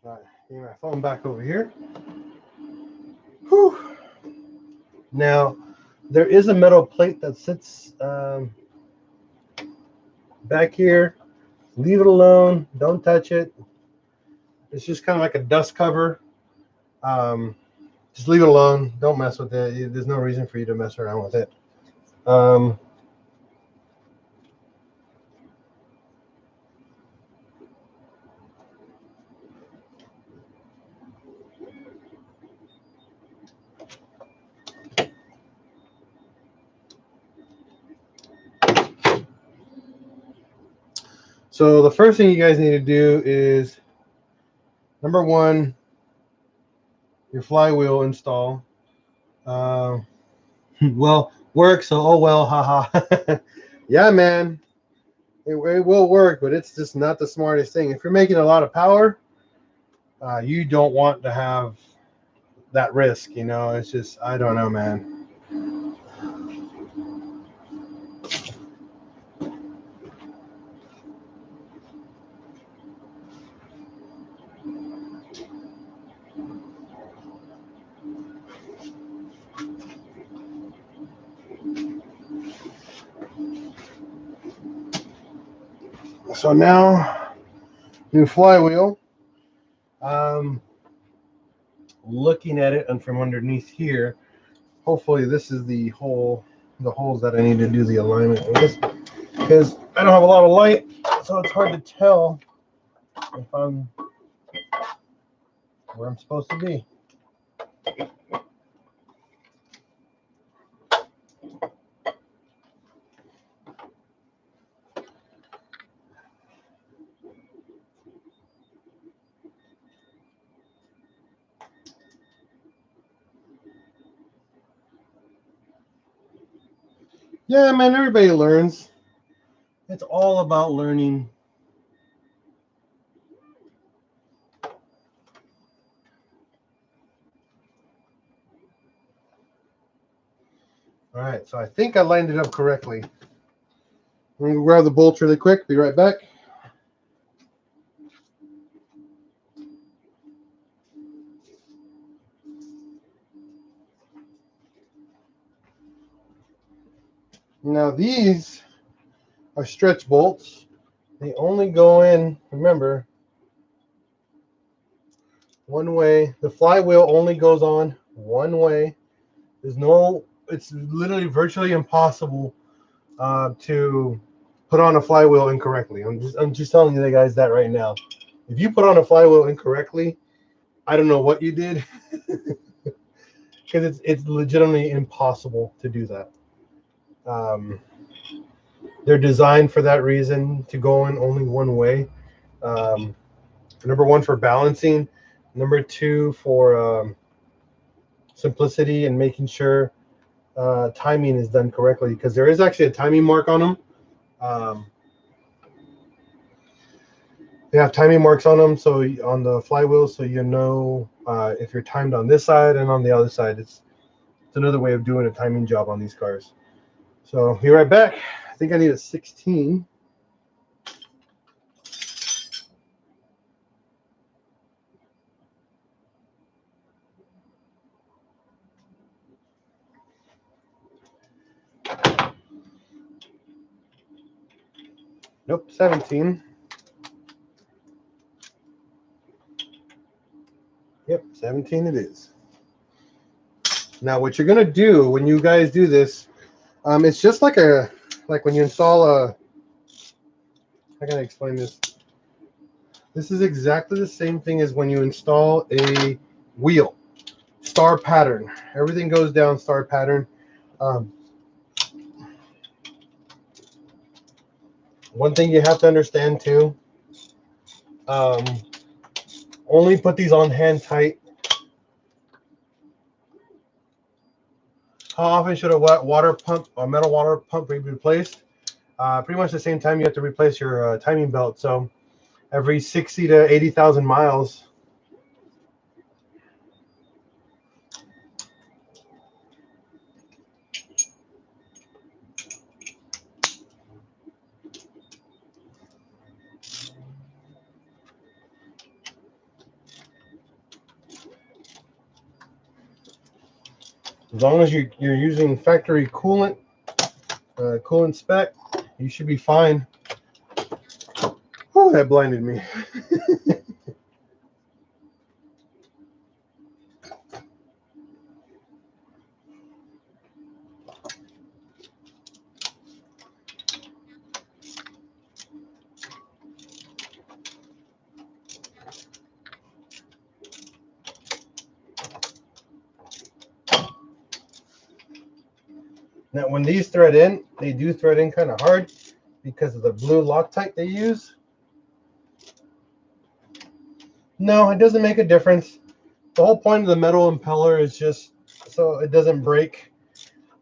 All right, get my phone back over here. Whew. Now, there is a metal plate that sits back here. Leave it alone. Don't touch it. It's just kind of like a dust cover. Just leave it alone. Don't mess with it. There's no reason for you to mess around with it. So the first thing you guys need to do is, number one, your flywheel install. Well, work, so oh well, haha. Yeah, man. It will work, but it's just not the smartest thing. If you're making a lot of power, you don't want to have that risk, you know. It's just, I don't know, man. So now, new flywheel. Looking at it and from underneath here, hopefully this is the holes that I need to do the alignment with, because I don't have a lot of light, so it's hard to tell if I'm where I'm supposed to be. Yeah, man, everybody learns. It's all about learning. All right, so I think I lined it up correctly. I'm going to grab the bolts really quick. Be right back. Now these are stretch bolts. They only go in, remember, one way. The flywheel only goes on one way. There's no, it's literally virtually impossible to put on a flywheel incorrectly. I'm just telling you guys that right now. If you put on a flywheel incorrectly, I don't know what you did, because it's legitimately impossible to do that. They're designed for that reason, to go in only one way. Number one, for balancing. Number two, for simplicity and making sure timing is done correctly, because there is actually a timing mark on them. They have timing marks on them, so on the flywheel, so you know if you're timed on this side and on the other side. It's another way of doing a timing job on these cars. So be right back. I think I need a 16. Nope, 17. Yep, 17 it is. Now what you're gonna do when you guys do this, it's just like when you install a, how can I explain this? This is exactly the same thing as when you install a wheel. Star pattern. Everything goes down star pattern. One thing you have to understand too, only put these on hand tight. How often should a water pump, a metal water pump, be replaced? Pretty much the same time you have to replace your timing belt. So every 60 to 80,000 miles. As long as you're using factory coolant, coolant spec, you should be fine. Oh, that blinded me. Now, when these thread in, they do thread in kind of hard because of the blue Loctite they use. No, it doesn't make a difference. The whole point of the metal impeller is just so it doesn't break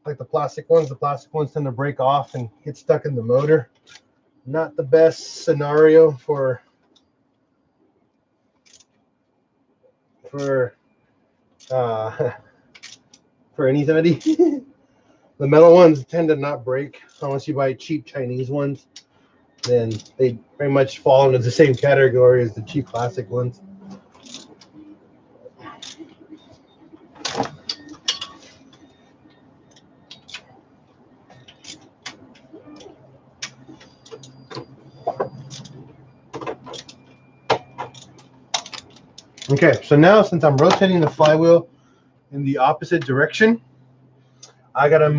like the plastic ones. The plastic ones tend to break off and get stuck in the motor. Not the best scenario for anybody. The metal ones tend to not break unless you buy cheap Chinese ones. Then they pretty much fall into the same category as the cheap plastic ones. Okay, so now since I'm rotating the flywheel in the opposite direction, I gotta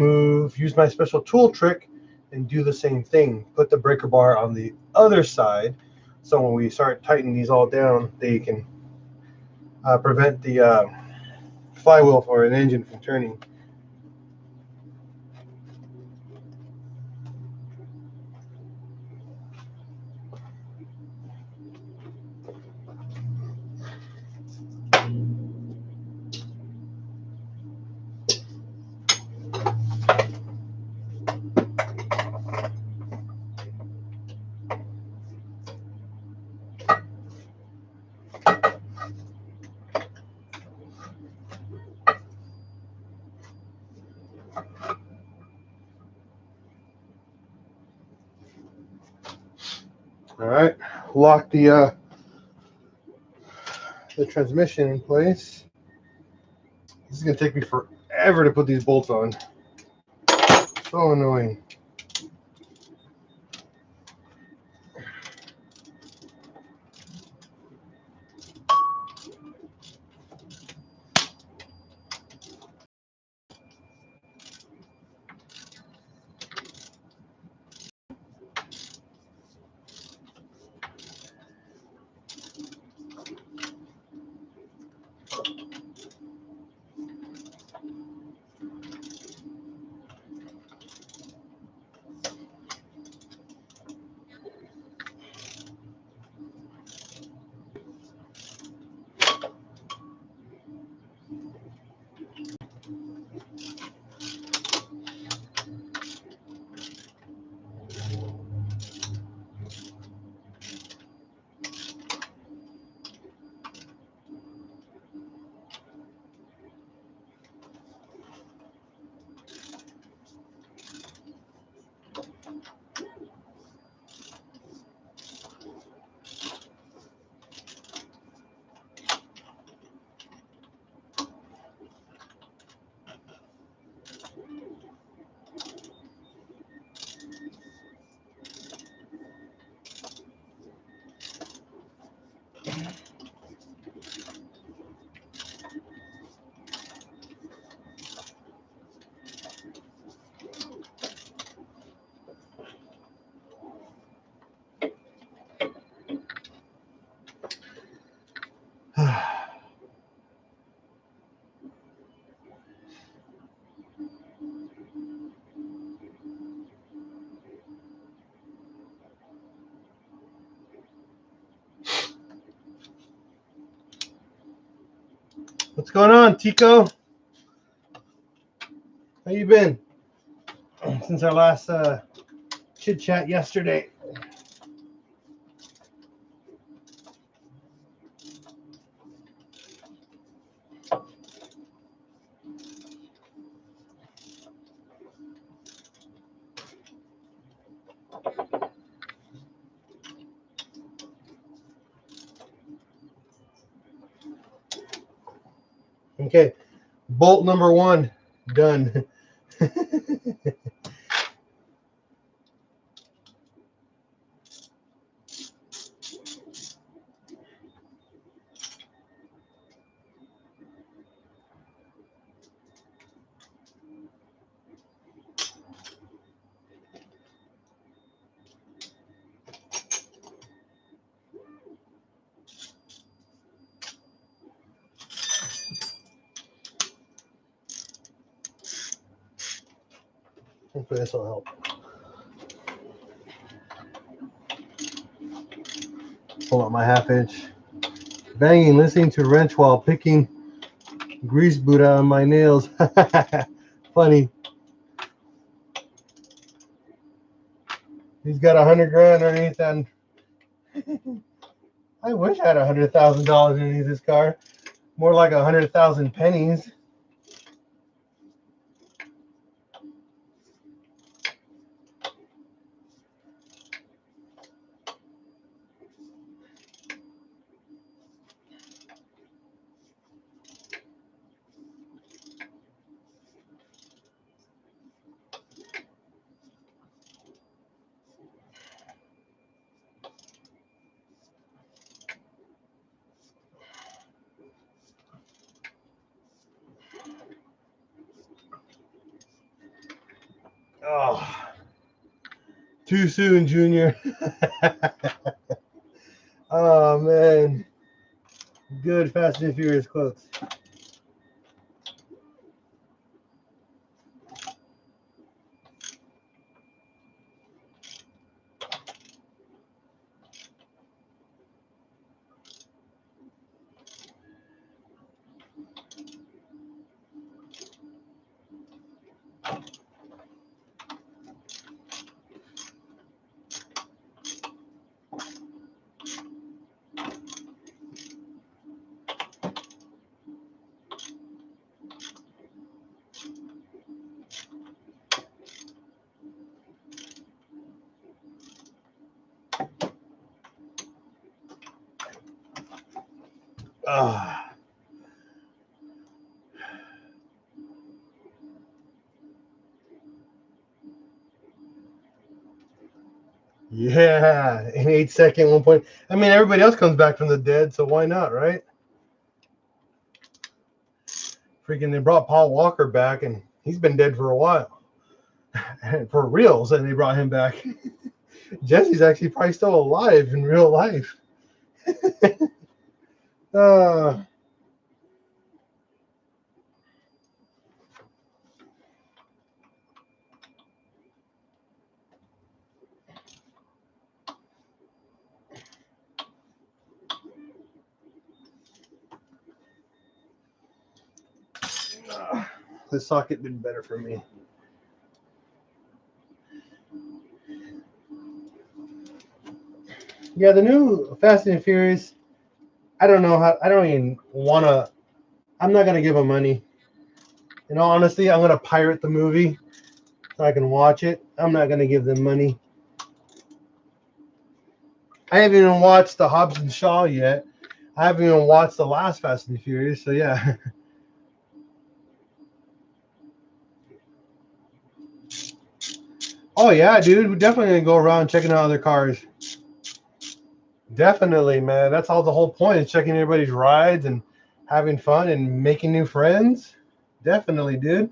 use my special tool trick and do the same thing. Put the breaker bar on the other side, so when we start tightening these all down, they can prevent the flywheel or an engine from turning. All right, lock the transmission in place. This is gonna take me forever to put these bolts on. So annoying. What's going on, Tico? How you been since our last chit chat yesterday? Okay, bolt number 1 done. Hopefully this will help. Pull out my 1/2 inch. Banging, listening to wrench while picking grease boot out of my nails. Funny. He's got 100 grand underneath that. I wish I had $100,000 underneath this car. More like 100,000 pennies. Oh, too soon, Junior. Oh, man. Good Fast and Furious quotes. Ah. Yeah, an 8-second 1 point. I mean, everybody else comes back from the dead, so why not, right? Freaking, they brought Paul Walker back, and he's been dead for a while. For reals, and they brought him back. Jesse's actually probably still alive in real life. uh, this socket did better for me. Yeah, the new Fast and Furious, I don't know how, I don't even want to, I'm not going to give them money. In all honesty, I'm going to pirate the movie so I can watch it. I'm not going to give them money. I haven't even watched the Hobbs and Shaw yet. I haven't even watched the last Fast and Furious, so yeah. Oh yeah, dude, we're definitely gonna go around checking out other cars. Definitely, man. That's all the whole point is checking everybody's rides and having fun and making new friends. Definitely, dude.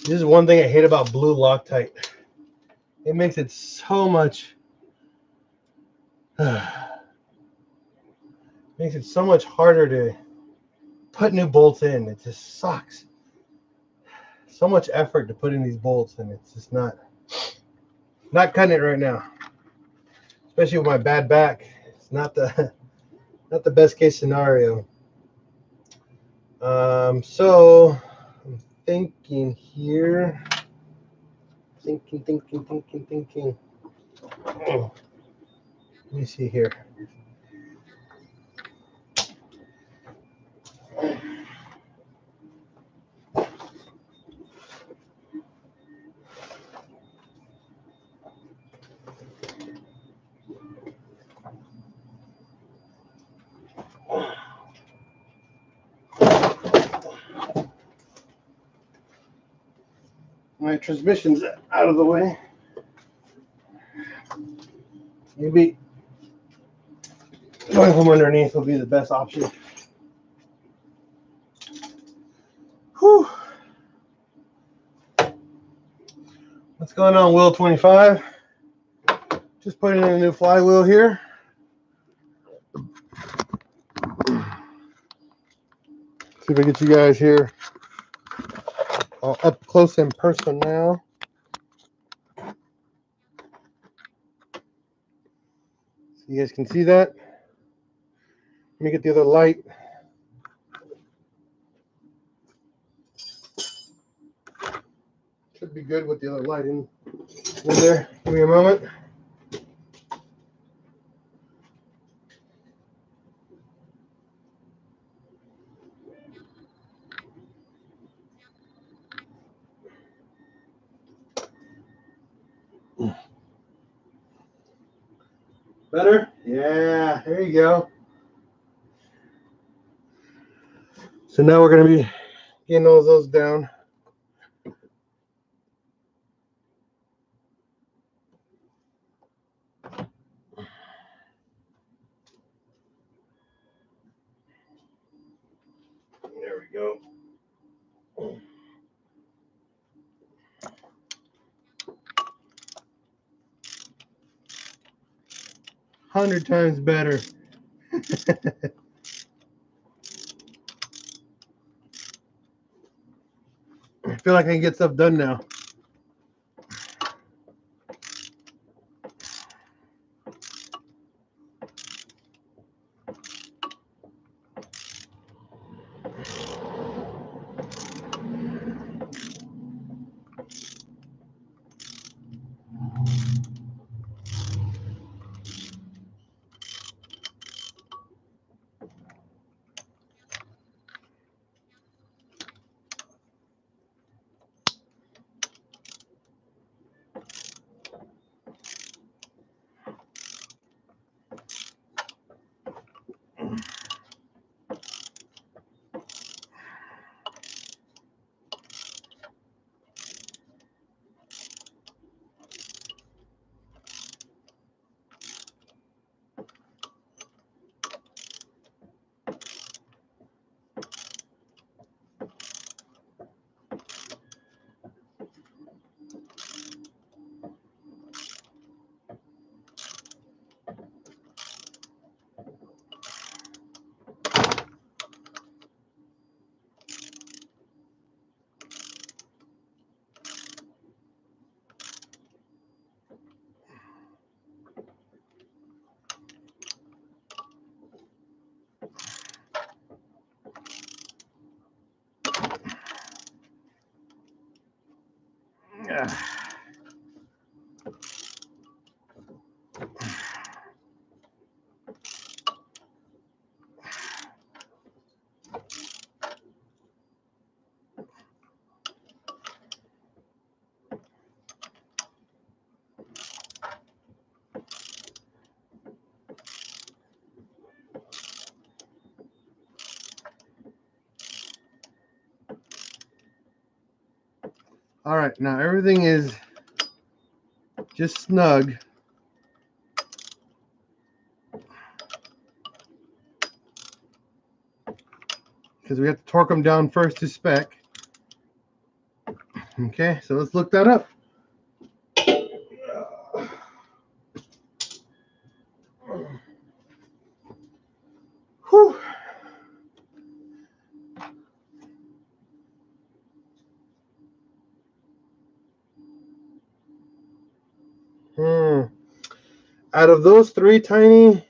This is one thing I hate about blue Loctite. It makes it so much makes it so much harder to put new bolts in. It just sucks. So much effort to put in these bolts, and it's just not cutting it right now. Especially with my bad back. It's not the best case scenario. So I'm thinking here. Thinking. Oh, let me see here. My transmission's out of the way. Maybe going from underneath will be the best option. Whew. What's going on, Will 25? Just putting in a new flywheel here. See if I get you guys here all up close in person now. So you guys can see that. Let me get the other light. Should be good with the other light in there. Give me a moment. Better? Yeah, there you go. So now we're going to be getting all those down. There we go. 100 times better. I feel like I can get stuff done now. All right, now everything is just snug. Because we have to torque them down first to spec. Okay, so let's look that up. Whew. Out of those three, Tiny,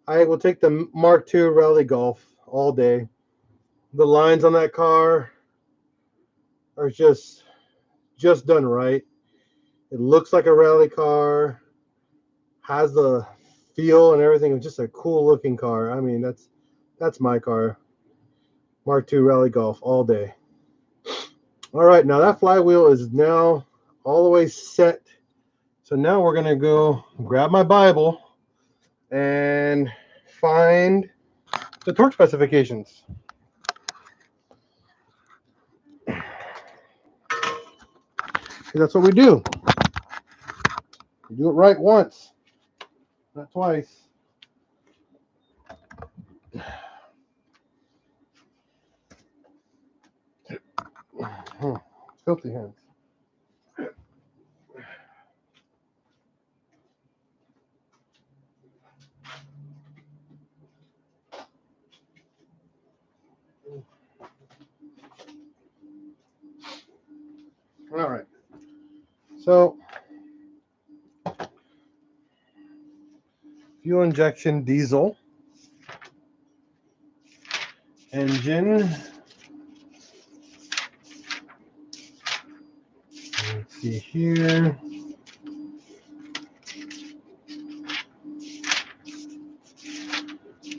I will take the Mark II Rally Golf all day. The lines on that car are just done right. It looks like a rally car, has the feel and everything. It's just a cool looking car. I mean, that's my car. Mark II Rally Golf all day. All right, now that flywheel is now all the way set. So now we're gonna go grab my Bible and find the torque specifications. That's what we do. We do it right once, not twice. Filthy hands. All right. So, fuel injection diesel engine. Let's see here.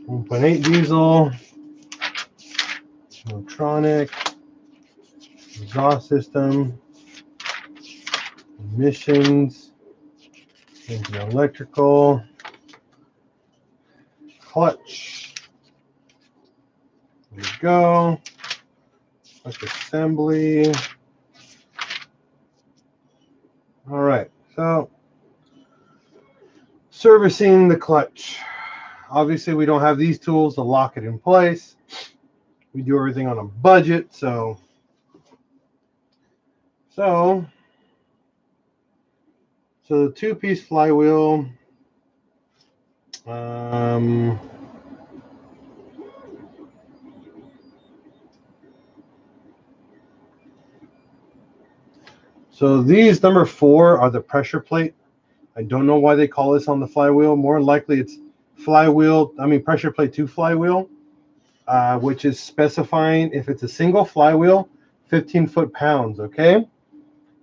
.8 diesel, electronic, exhaust system, emissions, engine electrical, clutch. There we go. Clutch assembly. All right, so servicing the clutch. Obviously, we don't have these tools to lock it in place. We do everything on a budget, so the two-piece flywheel. So these number 4 are the pressure plate. I don't know why they call this on the flywheel. More than likely it's pressure plate 2 flywheel, which is specifying if it's a single flywheel, 15 foot-pounds, okay?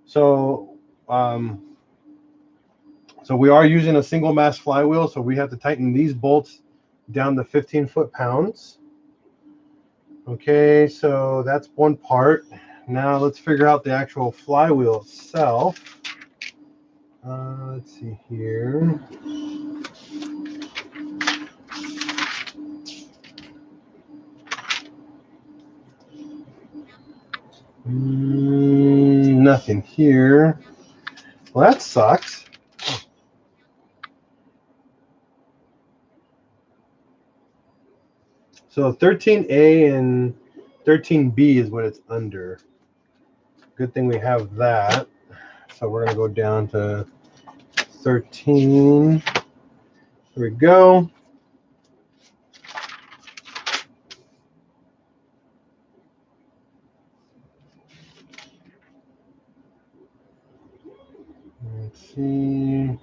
So we are using a single mass flywheel, so we have to tighten these bolts down to 15 foot-pounds. Okay, so that's one part. Now let's figure out the actual flywheel itself. Let's see here. Nothing here. Well, that sucks. So 13A and 13B is what it's under. Good thing we have that. So we're going to go down to 13. Here we go. Let's see.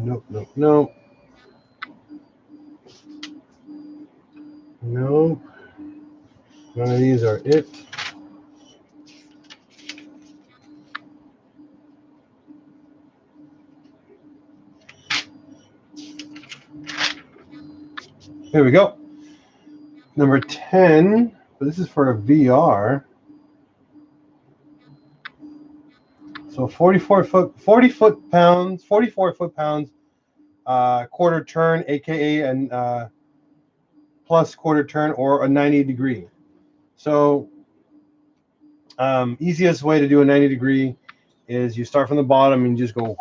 Nope. Nope. None of these are it. Here we go. Number 10. But this is for a VR. So 44 foot-pounds, quarter turn, aka and plus quarter turn or a 90 degree. So easiest way to do a 90 degree is you start from the bottom and just go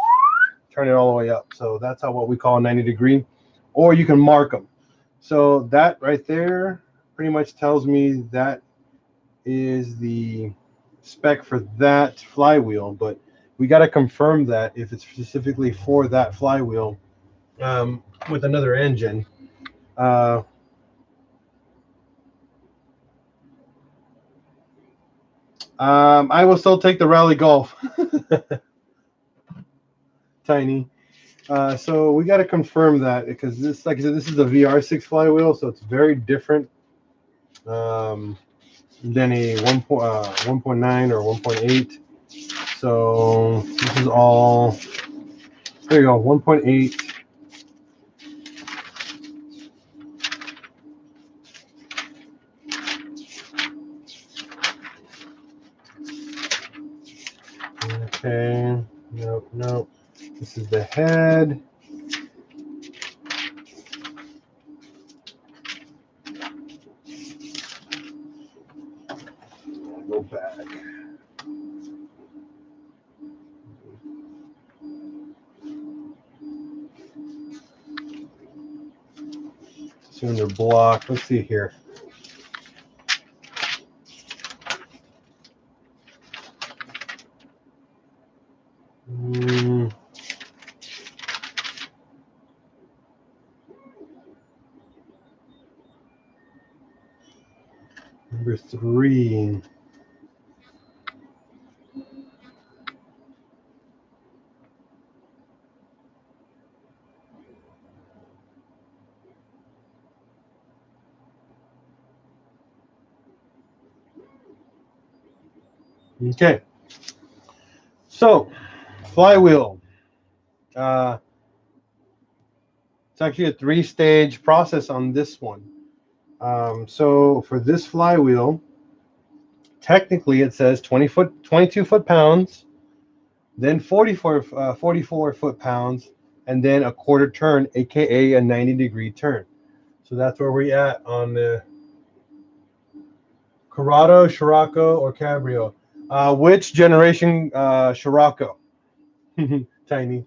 turn it all the way up. So that's what we call a 90 degree, or you can mark them. So that right there pretty much tells me that is the spec for that flywheel, but we got to confirm that if it's specifically for that flywheel with another engine. I will still take the Rally Golf. Tiny. So we got to confirm that because this, like I said, this is a VR6 flywheel, so it's very different than a 1.9 or 1.8. So this is all, there you go, 1.8. Okay, nope. This is the head. Go back. Cylinder block. Let's see here. Number 3. Okay. So, flywheel. It's actually a 3-stage process on this one. So for this flywheel, technically it says 22 foot-pounds, then 44 foot-pounds, and then a quarter turn, aka a 90-degree turn. So that's where we're at on the Corrado, Scirocco, or Cabrio. Which generation Scirocco? Tiny.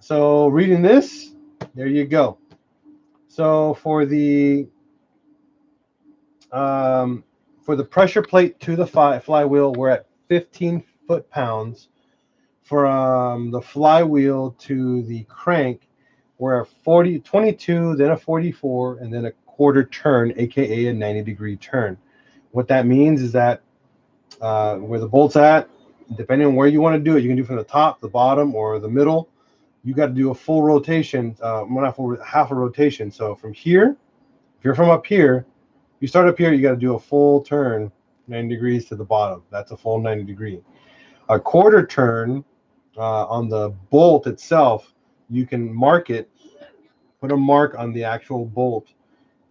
So reading this, there you go. So for the pressure plate to the flywheel, we're at 15 foot-pounds. From the flywheel to the crank, we're at 22, then a 44, and then a quarter turn, aka a 90-degree turn. What that means is that where the bolt's at, depending on where you want to do it, you can do from the top, the bottom, or the middle. You got to do a full rotation, not full, half a rotation. So from here, if you're from up here, you start up here, you got to do a full turn, 90 degrees to the bottom. That's a full 90 degree. A quarter turn on the bolt itself, you can mark it, put a mark on the actual bolt,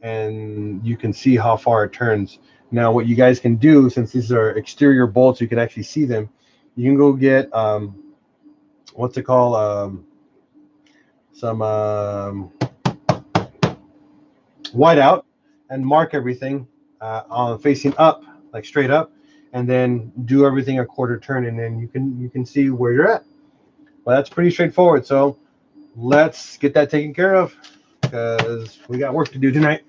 and you can see how far it turns. Now, what you guys can do, since these are exterior bolts, you can actually see them. You can go get what's it called? Some whiteout and mark everything on facing up, like straight up, and then do everything a quarter turn, and then you can see where you're at. Well, that's pretty straightforward. So let's get that taken care of because we got work to do tonight.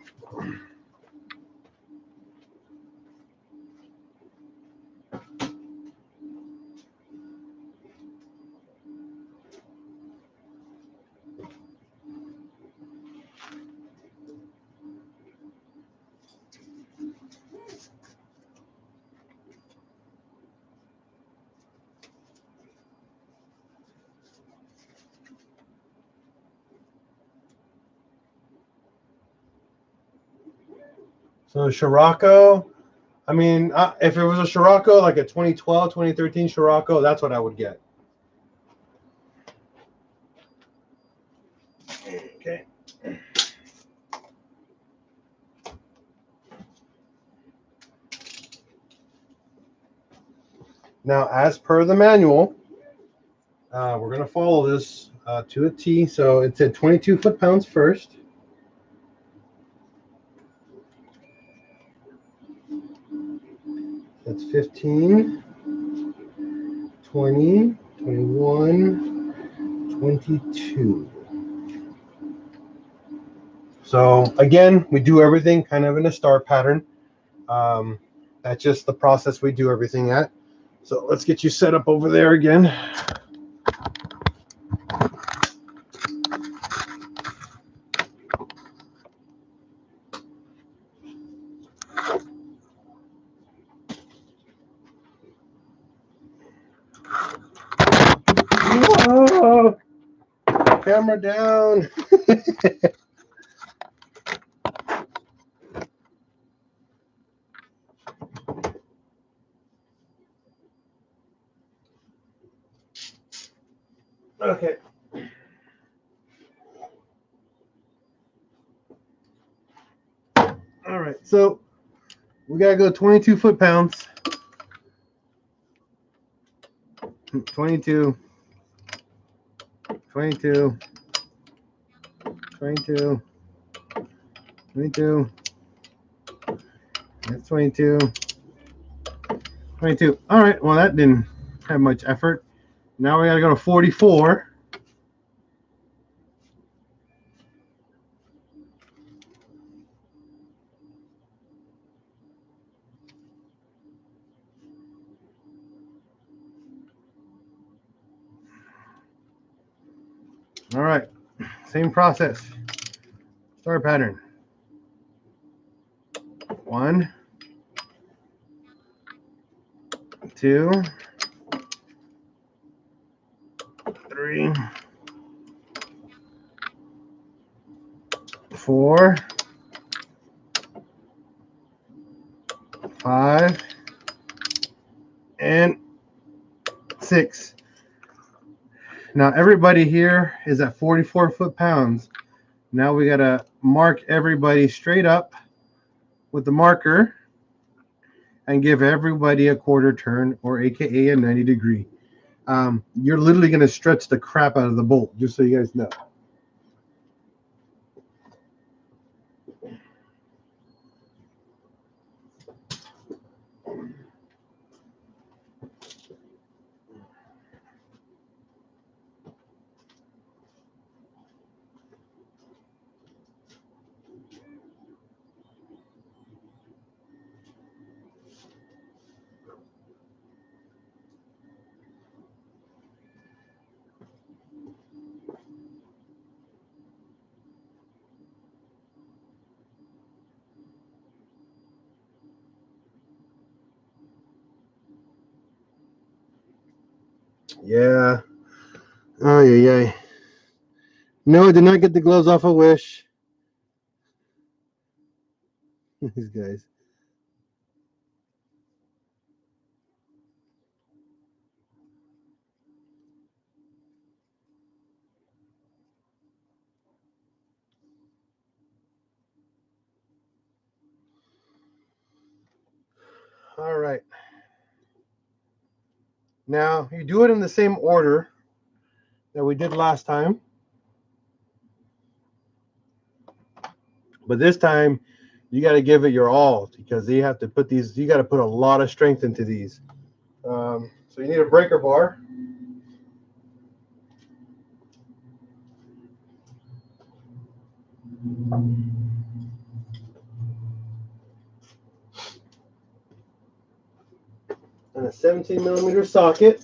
So Scirocco, I mean, if it was a Scirocco, like a 2012, 2013 Scirocco, that's what I would get. Okay. Now, as per the manual, we're going to follow this to a T. So it said 22 foot-pounds first. That's 15, 20, 21, 22. So again, we do everything kind of in a star pattern. That's just the process we do everything at. So let's get you set up over there again. Whoa! Camera down. Okay. All right. So we gotta go 22 foot-pounds. 22. 22. 22. 22. That's 22. 22. All right. Well, that didn't have much effort. Now we got to go to 44. All right. Same process. Star pattern. 1, 2, 3, 4, 5, and 6. Now everybody here is at 44 foot-pounds. Now we got to mark everybody straight up with the marker and give everybody a quarter turn, or AKA a 90-degree. You're literally going to stretch the crap out of the bolt, just so you guys know. Yeah. Oh, yeah. No, I did not get the gloves off of Wish. These guys. All right. Now, you do it in the same order that we did last time. But this time, you got to give it your all, because you have to put these, you got to put a lot of strength into these. So you need a breaker bar. And a 17mm socket.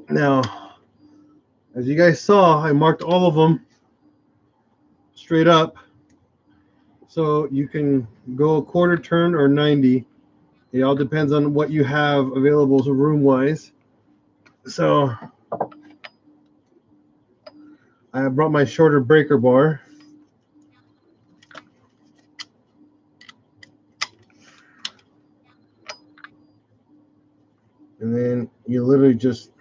Now, as you guys saw, I marked all of them straight up. So you can go a quarter turn or 90. It all depends on what you have available room-wise. So I brought my shorter breaker bar. And then you literally just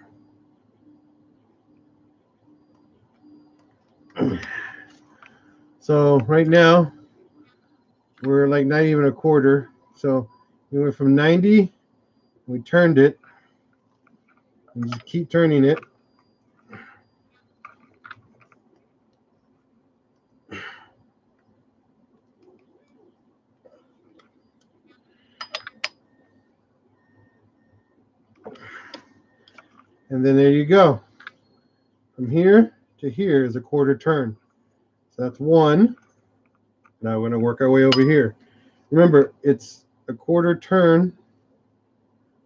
so right now we're like not even a quarter. So we went from 90, we turned it, and just keep turning it. And then there you go. From here to here is a quarter turn. So that's 1. Now we're going to work our way over here. Remember, it's a quarter turn.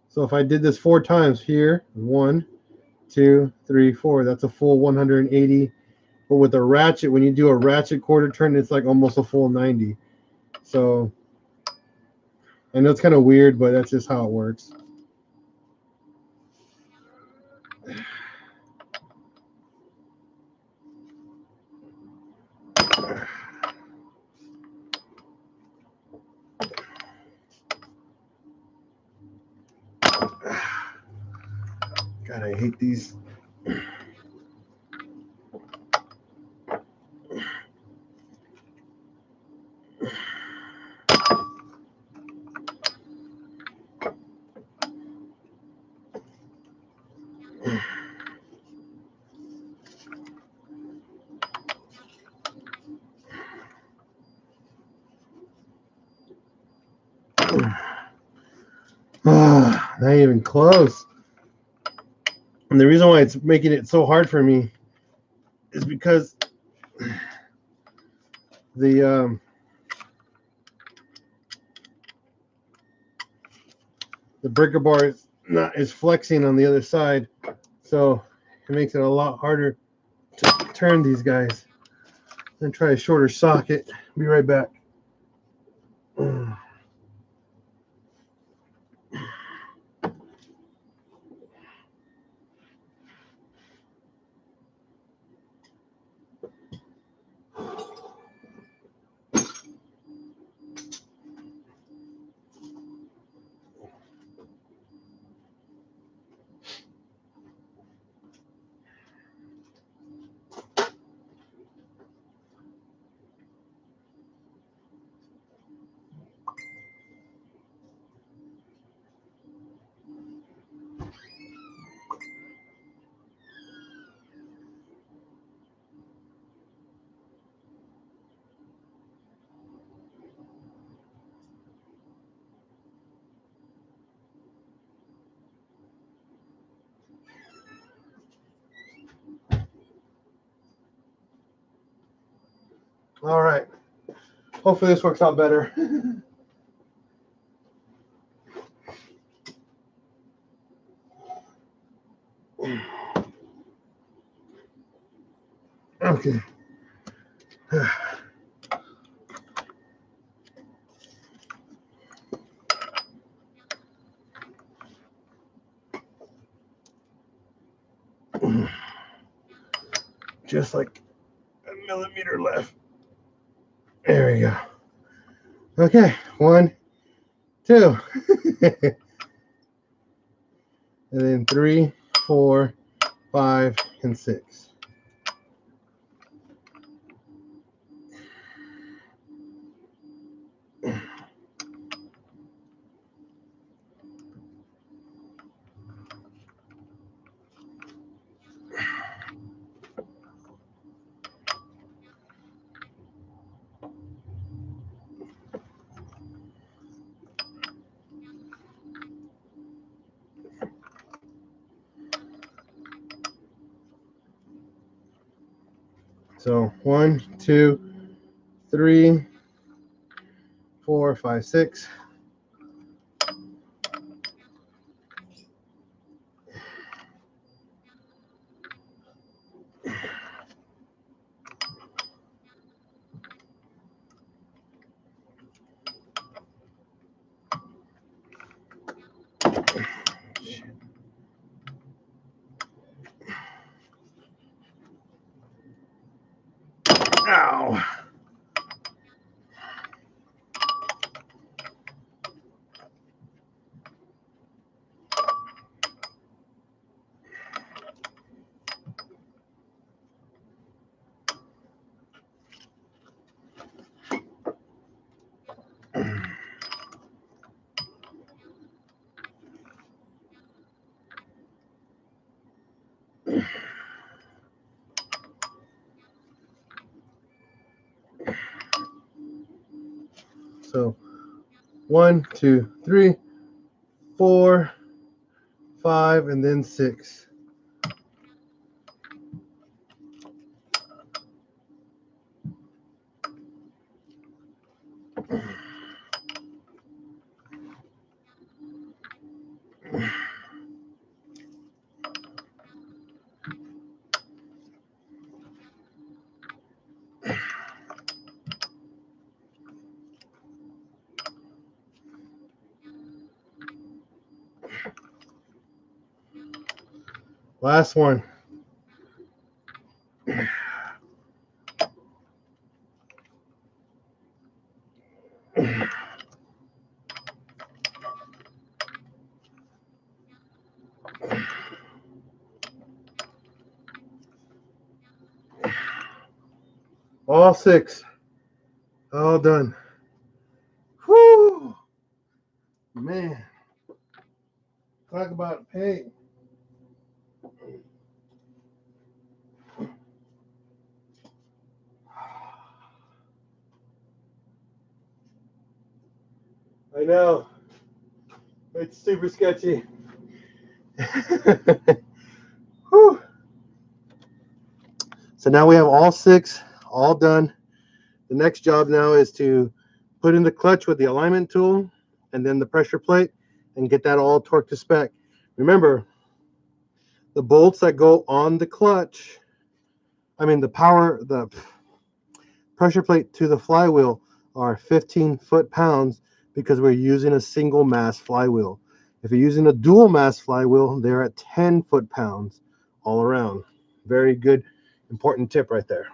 So if I did this 4 times here, 1, 2, 3, 4, that's a full 180. But with a ratchet, when you do a ratchet quarter turn, it's like almost a full 90. So I know it's kind of weird, but that's just how it works. God, I hate these. Not even close. And the reason why it's making it so hard for me is because the breaker bar is flexing on the other side, so it makes it a lot harder to turn these guys. I'm gonna try a shorter socket. Be right back. All right. Hopefully this works out better. Okay. Just like a millimeter left. There we go. Okay, 1, 2. And then 3, 4, 5, and 6. So 1, 2, 3, 4, 5, 6. Ow. So 1, 2, 3, 4, 5, and then 6. Last one. All 6. All done. Whew. Man. Talk about pain. I know. It's super sketchy. Whew. So now we have all 6 all done. The next job now is to put in the clutch with the alignment tool and then the pressure plate and get that all torqued to spec. Remember, the bolts that go on the clutch, the pressure plate to the flywheel are 15 foot-pounds because we're using a single mass flywheel. If you're using a dual mass flywheel, they're at 10 foot-pounds all around. Very good, important tip right there.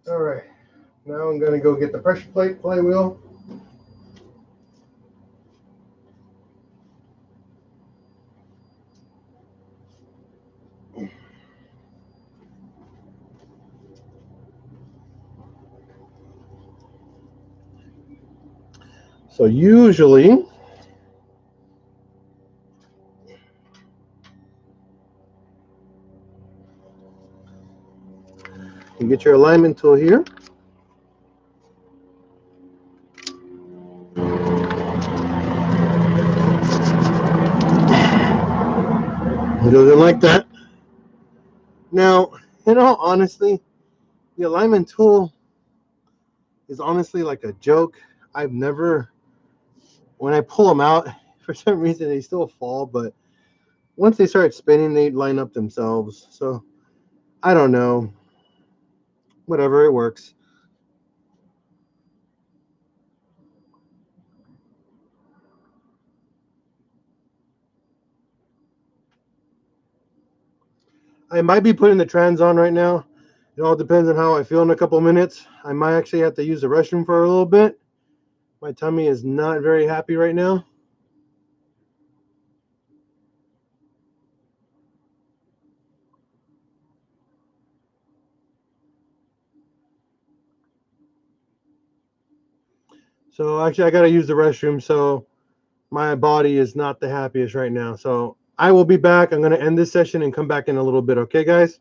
All right, now I'm going to go get the pressure plate flywheel. So usually, you get your alignment tool here. It doesn't like that. Now, in all honesty, the alignment tool is honestly like a joke. I've never, when I pull them out, for some reason they still fall, but once they start spinning, they line up themselves. So I don't know. Whatever, it works. I might be putting the trans on right now. It all depends on how I feel in a couple minutes. I might actually have to use the restroom for a little bit. My tummy is not very happy right now. So actually, I got to use the restroom. So my body is not the happiest right now. So I will be back. I'm going to end this session and come back in a little bit. Okay, guys?